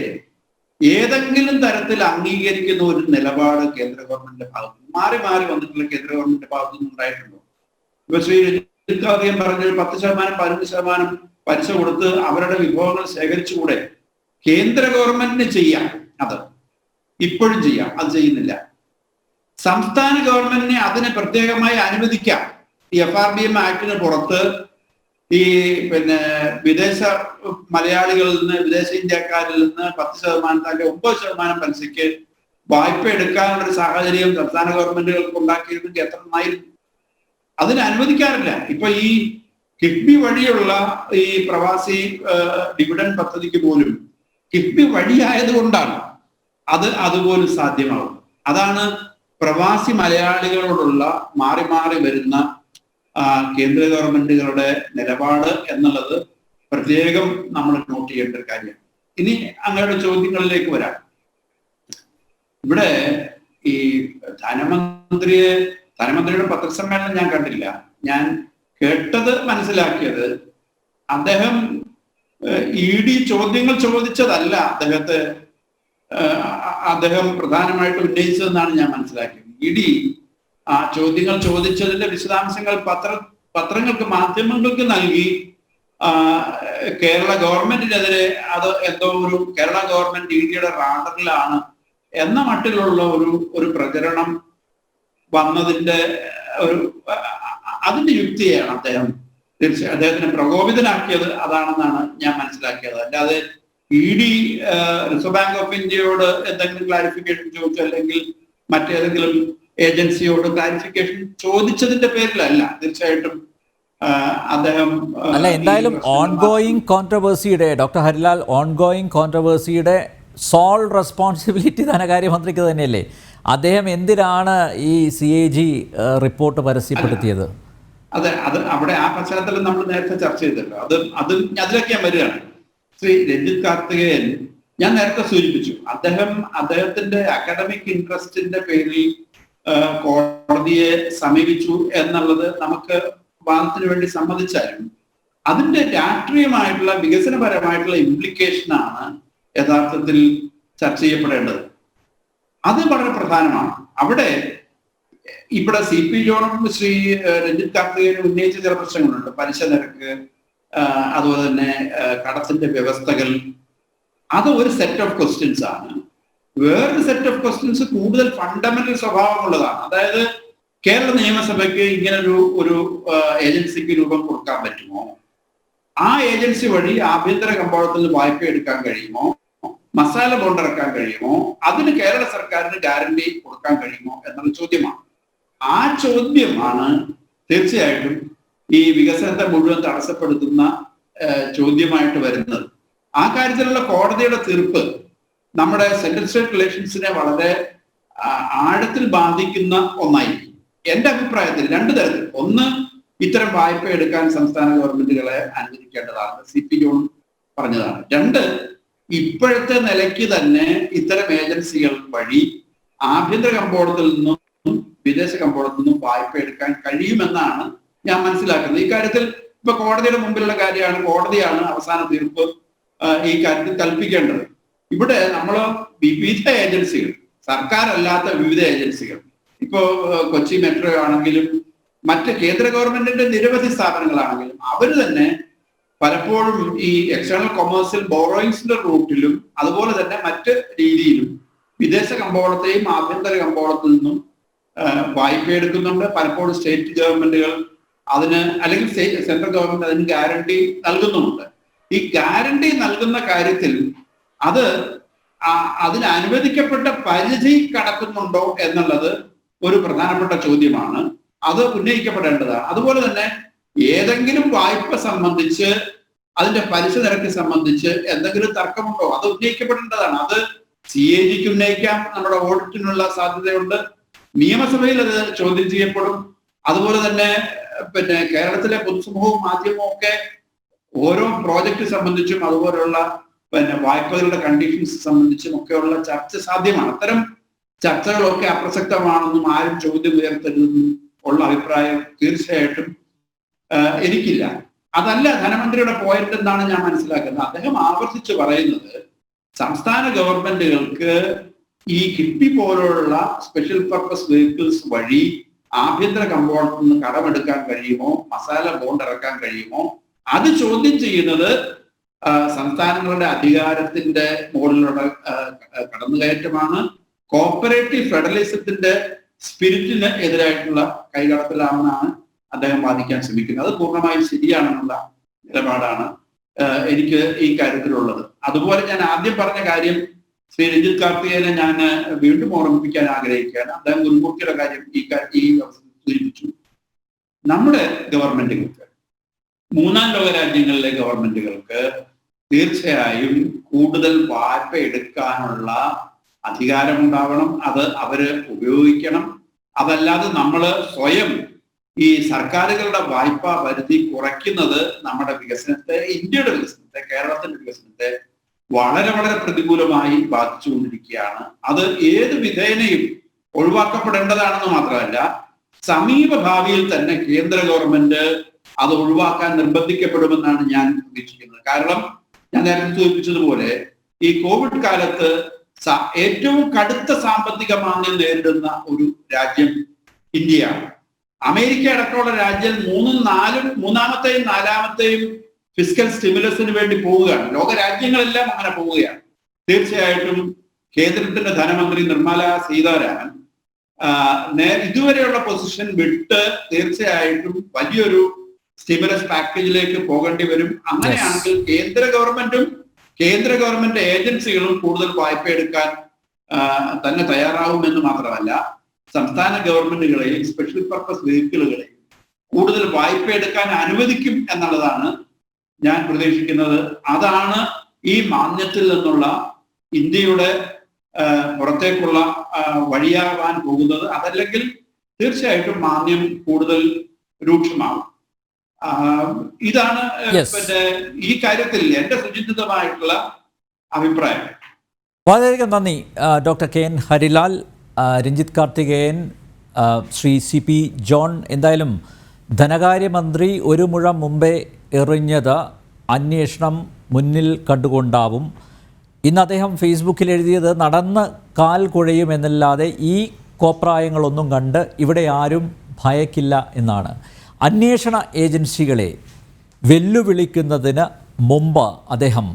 ഏതെങ്കിലും തരത്തിൽ അംഗീകരിക്കുന്ന ഒരു നിലപാട് കേന്ദ്ര ഗവൺമെന്റിന്റെ ഭാഗത്ത് മാറി മാറി വന്നിട്ടുള്ള കേന്ദ്ര ഗവൺമെന്റിന്റെ ഭാഗത്തു നിന്ന് ഉണ്ടായിട്ടുണ്ടോ? ഇപ്പൊ ശ്രീ രഞ്ജിത്ത് പറഞ്ഞ 10%, 15% പലിശ കൊടുത്ത് അവരുടെ വിഭവങ്ങൾ ശേഖരിച്ചുകൂടെ? കേന്ദ്ര ഗവൺമെന്റിന് ചെയ്യാം, അത് ഇപ്പോഴും ചെയ്യാം, അത് ചെയ്യുന്നില്ല. സംസ്ഥാന ഗവൺമെന്റിനെ അതിനെ പ്രത്യേകമായി അനുവദിക്കാം. ഈ FRBM ആക്ടിന് പുറത്ത് ഈ വിദേശ മലയാളികളിൽ നിന്ന്, വിദേശ ഇന്ത്യക്കാരിൽ നിന്ന് 10% 9% പലിശയ്ക്ക് വായ്പ എടുക്കാനുള്ളൊരു സാഹചര്യം സംസ്ഥാന ഗവൺമെന്റുകൾക്ക് ഉണ്ടാക്കിയിരുന്നെങ്കിൽ എത്ര നന്നായിരുന്നു. അതിന് അനുവദിക്കാറില്ല. ഇപ്പൊ ഈ കിഫ്ബി വഴിയുള്ള ഈ പ്രവാസി ഡിവിഡൻ പദ്ധതിക്ക് പോലും കിഫ്ബി വഴിയായതുകൊണ്ടാണ് അതുപോലും സാധ്യമാകും. അതാണ് പ്രവാസി മലയാളികളോടുള്ള മാറി മാറി വരുന്ന കേന്ദ്ര ഗവൺമെന്റുകളുടെ നിലപാട് എന്നുള്ളത് പ്രത്യേകം നമ്മൾ നോട്ട് ചെയ്യേണ്ട ഒരു കാര്യമാണ്. ഇനി അങ്ങയുടെ ചോദ്യങ്ങളിലേക്ക് വരാം. ഇവിടെ ഈ ധനമന്ത്രിയുടെ പത്രസമ്മേളനം ഞാൻ കണ്ടില്ല. ഞാൻ കേട്ടത്, മനസ്സിലാക്കിയത്, അദ്ദേഹം ED ചോദ്യങ്ങൾ ചോദിച്ചതല്ല അദ്ദേഹം പ്രധാനമായിട്ട് ഉന്നയിച്ചതെന്നാണ് ഞാൻ മനസ്സിലാക്കിയത്. ED ആ ചോദ്യങ്ങൾ ചോദിച്ചതിന്റെ വിശദാംശങ്ങൾ പത്രങ്ങൾക്ക്, മാധ്യമങ്ങൾക്ക് നൽകി കേരള ഗവൺമെന്റിനെതിരെ അത് എന്തോ ഒരു കേരള ഗവൺമെന്റ് EDയുടെ റാഡറിലാണ് എന്ന മട്ടിലുള്ള ഒരു പ്രചരണം വന്നതിന്റെ അതിന്റെ യുക്തിയാണ് തീർച്ചയായും അദ്ദേഹത്തിനെ പ്രകോപിതനാക്കിയത് അതാണെന്നാണ് ഞാൻ മനസ്സിലാക്കിയത്. അല്ലാതെ ED റിസർവ് ബാങ്ക് ഓഫ് ഇന്ത്യയോട് എന്തെങ്കിലും ക്ലാരിഫിക്കേഷൻ ചോദിച്ചു, അല്ലെങ്കിൽ മറ്റേതെങ്കിലും ഏജൻസിയോട് ക്ലാരിഫിക്കേഷൻ ചോദിച്ചതിന്റെ പേരിലല്ല. തീർച്ചയായിട്ടും അദ്ദേഹം അല്ല, എന്തായാലും ഓൺഗോയിങ് കോൺട്രവേഴ്സിയുടെ, ഡോക്ടർ ഹരിലാൽ, ഓൺഗോയിങ് കോൺട്രവേഴ്സിയുടെ സോൾ റെസ്പോൺസിബിലിറ്റി ധനകാര്യമന്ത്രിക്ക് തന്നെയല്ലേ? അദ്ദേഹം എന്തിനാണ് ഈ CAG റിപ്പോർട്ട് പരസ്യപ്പെടുത്തിയത്? അതെ, അവിടെ ആ പശ്ചാത്തലം നമ്മൾ നേരത്തെ ചർച്ച ചെയ്തല്ലോ. അതിലൊക്കെ ഞാൻ വരികയാണ്. ശ്രീ രഞ്ജിത്ത് കാർത്തികേയൻ ഞാൻ നേരത്തെ സൂചിപ്പിച്ചു, അദ്ദേഹത്തിന്റെ അക്കാഡമിക് ഇൻട്രസ്റ്റിന്റെ പേരിൽ കോടതിയെ സമീപിച്ചു എന്നുള്ളത് നമുക്ക് വാദത്തിന് വേണ്ടി സമ്മതിച്ചാലും അതിന്റെ രാഷ്ട്രീയമായിട്ടുള്ള വികസനപരമായിട്ടുള്ള ഇംപ്ലിക്കേഷനാണ് യഥാർത്ഥത്തിൽ ചർച്ച ചെയ്യപ്പെടേണ്ടത്. അത് വളരെ പ്രധാനമാണ്. അവിടെ ഇവിടെ CP ജോണും ശ്രീ രഞ്ജിത്ത് കാർത്തികേയനും ഉന്നയിച്ച ചില പ്രശ്നങ്ങളുണ്ട്. പലിശ നിരക്ക്, അതുപോലെ തന്നെ കടത്തിന്റെ വ്യവസ്ഥകൾ, അത് ഒരു സെറ്റ് ഓഫ് ക്വസ്റ്റ്യൻസ് ആണ്. വേറൊരു സെറ്റ് ഓഫ് ക്വസ്റ്റ്യൻസ് കൂടുതൽ ഫണ്ടമെന്റൽ സ്വഭാവമുള്ളതാണ്. അതായത് കേരള നിയമസഭയ്ക്ക് ഇങ്ങനെ ഒരു ഏജൻസിക്ക് രൂപം കൊടുക്കാൻ പറ്റുമോ? ആ ഏജൻസി വഴി ആഭ്യന്തര കമ്പോളത്തിൽ നിന്ന് വായ്പ എടുക്കാൻ കഴിയുമോ? മസാല ബോണ്ട് ഇറക്കാൻ കഴിയുമോ? അതിന് കേരള സർക്കാരിന് ഗ്യാരണ്ടി കൊടുക്കാൻ കഴിയുമോ എന്നുള്ള ചോദ്യമാണ്. ആ ചോദ്യമാണ് തീർച്ചയായിട്ടും ഈ വികസനത്തെ മുഴുവൻ തടസ്സപ്പെടുത്തുന്ന ചോദ്യമായിട്ട് വരുന്നത്. ആ കാര്യത്തിലുള്ള കോടതിയുടെ തീർപ്പ് നമ്മുടെ സെൻട്രൽ സ്റ്റേറ്റ് റിലേഷൻസിനെ വളരെ ആഴത്തിൽ ബാധിക്കുന്ന ഒന്നായിരിക്കും. എന്റെ അഭിപ്രായത്തിൽ രണ്ട് തരത്തിൽ. ഒന്ന്, ഇത്തരം വായ്പ എടുക്കാൻ സംസ്ഥാന ഗവൺമെന്റുകളെ അനുവദിക്കേണ്ടതാണ്, CP ജോൺ പറഞ്ഞതാണ്. രണ്ട്, ഇപ്പോഴത്തെ നിലയ്ക്ക് തന്നെ ഇത്തരം ഏജൻസികൾ വഴി ആഭ്യന്തര കമ്പോളത്തിൽ നിന്നും വിദേശ കമ്പോളത്തിൽ നിന്നും വായ്പ എടുക്കാൻ കഴിയുമെന്നാണ് ഞാൻ മനസ്സിലാക്കുന്നത്. ഈ കാര്യത്തിൽ ഇപ്പൊ കോടതിയുടെ മുമ്പിലുള്ള കാര്യമാണ്, കോടതിയാണ് അവസാന തീർപ്പ് ഈ കാര്യത്തിൽ കൽപ്പിക്കേണ്ടത്. ഇവിടെ നമ്മൾ വിവിധ ഏജൻസികൾ, സർക്കാരല്ലാത്ത വിവിധ ഏജൻസികൾ, ഇപ്പോ കൊച്ചി മെട്രോ ആണെങ്കിലും മറ്റ് കേന്ദ്ര ഗവൺമെന്റിന്റെ നിരവധി സ്ഥാപനങ്ങളാണെങ്കിലും അവർ തന്നെ പലപ്പോഴും ഈ എക്സ്റ്റേണൽ കൊമേഴ്സ്യൽ ബോറോയിങ്സിന്റെ റൂട്ടിലും അതുപോലെ തന്നെ മറ്റ് രീതിയിലും വിദേശ കമ്പോളത്തെയും ആഭ്യന്തര കമ്പോളത്തിൽ നിന്നും വായ്പ എടുക്കുന്നുണ്ട്. പലപ്പോഴും സ്റ്റേറ്റ് ഗവൺമെന്റുകൾ അതിന് അല്ലെങ്കിൽ സെൻട്രൽ ഗവൺമെന്റ് അതിന് ഗ്യാരണ്ടി നൽകുന്നുമുണ്ട്. ഈ ഗ്യാരണ്ടി നൽകുന്ന കാര്യത്തിൽ അത് അതിന് അനുവദിക്കപ്പെട്ട പരിധി കടക്കുന്നുണ്ടോ എന്നുള്ളത് ഒരു പ്രധാനപ്പെട്ട ചോദ്യമാണ്. അത് ഉന്നയിക്കപ്പെടേണ്ടതാണ്. അതുപോലെ തന്നെ ഏതെങ്കിലും വായ്പ സംബന്ധിച്ച് അതിന്റെ പലിശ നിരക്ക് സംബന്ധിച്ച് എന്തെങ്കിലും തർക്കമുണ്ടോ അത് ഉന്നയിക്കപ്പെടേണ്ടതാണ്. അത് CAGക്ക് ഉന്നയിക്കാം, നമ്മുടെ ഓഡിറ്റിനുള്ള സാധ്യതയുണ്ട്, നിയമസഭയിൽ അത് ചോദ്യം ചെയ്യപ്പെടും. അതുപോലെ തന്നെ കേരളത്തിലെ പൊതുസമൂഹവും മാധ്യമവും ഒക്കെ ഓരോ പ്രോജക്റ്റ് സംബന്ധിച്ചും അതുപോലെയുള്ള വായ്പകളുടെ കണ്ടീഷൻസ് സംബന്ധിച്ചും ഒക്കെയുള്ള ചർച്ച സാധ്യമാണ്. അത്തരം ചർച്ചകളൊക്കെ അപ്രസക്തമാണെന്നും ആരും ചോദ്യം ഉയർത്തരുതെന്നും ഉള്ള അഭിപ്രായം തീർച്ചയായിട്ടും എനിക്കില്ല. അതല്ല ധനമന്ത്രിയുടെ പോയിന്റ് എന്നാണ് ഞാൻ മനസ്സിലാക്കുന്നത്. അദ്ദേഹം ആവർത്തിച്ച് പറയുന്നത് സംസ്ഥാന ഗവൺമെന്റുകൾക്ക് ഈ കിഫ്ബി പോലുള്ള സ്പെഷ്യൽ പർപ്പസ് വെഹിക്കിൾസ് വഴി ആഭ്യന്തര കമ്പോളത്തിൽ നിന്ന് കടമെടുക്കാൻ കഴിയുമോ, മസാല ബോണ്ട് ഇറക്കാൻ കഴിയുമോ, അത് ചോദ്യം ചെയ്യുന്നത് സംസ്ഥാനങ്ങളുടെ അധികാരത്തിന്റെ മുകളിലുള്ള കടന്നുകയറ്റമാണ്, കോപ്പറേറ്റീവ് ഫെഡറലിസത്തിന്റെ സ്പിരിറ്റിന് എതിരായിട്ടുള്ള കൈകടത്തലാണെന്നാണ് അദ്ദേഹം വാദിക്കാൻ ശ്രമിക്കുന്നത്. അത് പൂർണ്ണമായും ശരിയാണെന്നുള്ള നിലപാടാണ് എനിക്ക് ഈ കാര്യത്തിലുള്ളത്. അതുപോലെ ഞാൻ ആദ്യം പറഞ്ഞ കാര്യം ശ്രീ രഞ്ജിത്ത് കാർത്തികേയനെ ഞാൻ വീണ്ടും ഓർമ്മിപ്പിക്കാൻ ആഗ്രഹിക്കുകയാണ്. അദ്ദേഹം ഗുരുമൂർത്തിയുടെ കാര്യം ഈ സൂചിപ്പിച്ചു. നമ്മുടെ ഗവൺമെന്റുകൾക്ക്, മൂന്നാം ലോക രാജ്യങ്ങളിലെ ഗവൺമെന്റുകൾക്ക് തീർച്ചയായും കൂടുതൽ വായ്പ എടുക്കാനുള്ള അധികാരമുണ്ടാവണം. അത് അവര് ഉപയോഗിക്കണം. അതല്ലാതെ നമ്മൾ സ്വയം ഈ സർക്കാരുകളുടെ വായ്പാ പരിധി കുറയ്ക്കുന്നത് നമ്മുടെ വികസനത്തെ, ഇന്ത്യയുടെ വികസനത്തെ, കേരളത്തിന്റെ വികസനത്തെ വളരെ വളരെ പ്രതികൂലമായി ബാധിച്ചുകൊണ്ടിരിക്കുകയാണ്. അത് ഏത് വിധേനയും ഒഴിവാക്കപ്പെടേണ്ടതാണെന്ന് മാത്രമല്ല, സമീപ ഭാവിയിൽ തന്നെ കേന്ദ്ര ഗവൺമെന്റ് അത് ഒഴിവാക്കാൻ നിർബന്ധിക്കപ്പെടുമെന്നാണ് ഞാൻ പ്രതീക്ഷിക്കുന്നത്. കാരണം ഞാൻ നേരത്തെ സൂചിപ്പിച്ചതുപോലെ ഈ കോവിഡ് കാലത്ത് ഏറ്റവും കടുത്ത സാമ്പത്തിക മാന്ദ്യം നേരിടുന്ന ഒരു രാജ്യം ഇന്ത്യയാണ്. അമേരിക്ക അടക്കമുള്ള രാജ്യം മൂന്നാമത്തെയും നാലാമത്തെയും ഫിസ്ക്കൽ സ്റ്റിമുലസിന് വേണ്ടി പോവുകയാണ്. ലോക രാജ്യങ്ങളെല്ലാം അങ്ങനെ പോവുകയാണ്. തീർച്ചയായിട്ടും കേന്ദ്രത്തിന്റെ ധനമന്ത്രി നിർമ്മല സീതാരാമൻ ഇതുവരെയുള്ള പൊസിഷൻ വിട്ട് തീർച്ചയായിട്ടും വലിയൊരു സ്റ്റിമുലസ് പാക്കേജിലേക്ക് പോകേണ്ടി വരും. അങ്ങനെയാണെങ്കിൽ കേന്ദ്ര ഗവൺമെന്റ് ഏജൻസികളും കൂടുതൽ വായ്പ എടുക്കാൻ തന്നെ തയ്യാറാവുമെന്ന് മാത്രമല്ല, സംസ്ഥാന ഗവൺമെന്റുകളെയും സ്പെഷ്യൽ പർപ്പസ് വെഹിക്കിളുകളെയും കൂടുതൽ വായ്പ എടുക്കാൻ അനുവദിക്കും എന്നുള്ളതാണ് ഞാൻ പ്രതീക്ഷിക്കുന്നത്. അതാണ് ഈ മാന്ദ്യത്തിൽ നിന്നുള്ള ഇന്ത്യയുടെ പുറത്തേക്കുള്ള വഴിയാവാൻ പോകുന്നത്. അതല്ലെങ്കിൽ തീർച്ചയായിട്ടും മാന്ദ്യം കൂടുതൽ രൂക്ഷമാവും. ഇതാണ് ഈ കാര്യത്തിൽ എന്റെ സുചിന്തിതമായിട്ടുള്ള അഭിപ്രായം. വളരെയധികം നന്ദി doctor KN Harilal, Ranjith Karthikeyan, Shri CP John. എന്തായാലും ധനകാര്യമന്ത്രി ഒരു മുഴം മുമ്പേ എറിഞ്ഞത് അന്വേഷണം മുന്നിൽ കണ്ടുകൊണ്ടാവും. ഇന്ന് അദ്ദേഹം ഫേസ്ബുക്കിൽ എഴുതിയത് നടന്ന് കാൽ കുഴയുമെന്നല്ലാതെ ഈ കോപ്രായങ്ങളൊന്നും കണ്ട് ഇവിടെ ആരും ഭയക്കില്ല എന്നാണ്. അന്വേഷണ ഏജൻസികളെ വെല്ലുവിളിക്കുന്നതിന് മുമ്പ് അദ്ദേഹം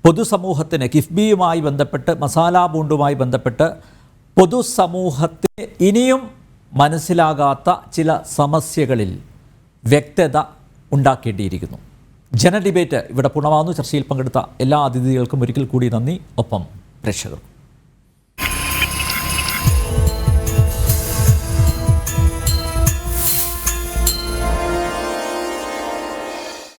പൊതുസമൂഹത്തിന് കിഫ്ബിയുമായി ബന്ധപ്പെട്ട്, മസാല ബോണ്ടുമായി ബന്ധപ്പെട്ട് പൊതുസമൂഹത്തിന് ഇനിയും മനസ്സിലാകാത്ത ചില സമസ്യകളിൽ വ്യക്തത ഉണ്ടാക്കേണ്ടിയിരിക്കുന്നു. ജനഡിബേറ്റ് ഇവിടെ പൂർണ്ണമാകുന്നു. ചർച്ചയിൽ പങ്കെടുത്ത എല്ലാ അതിഥികൾക്കും ഒരിക്കൽ കൂടി നന്ദി. ഒപ്പം പ്രേക്ഷകർ.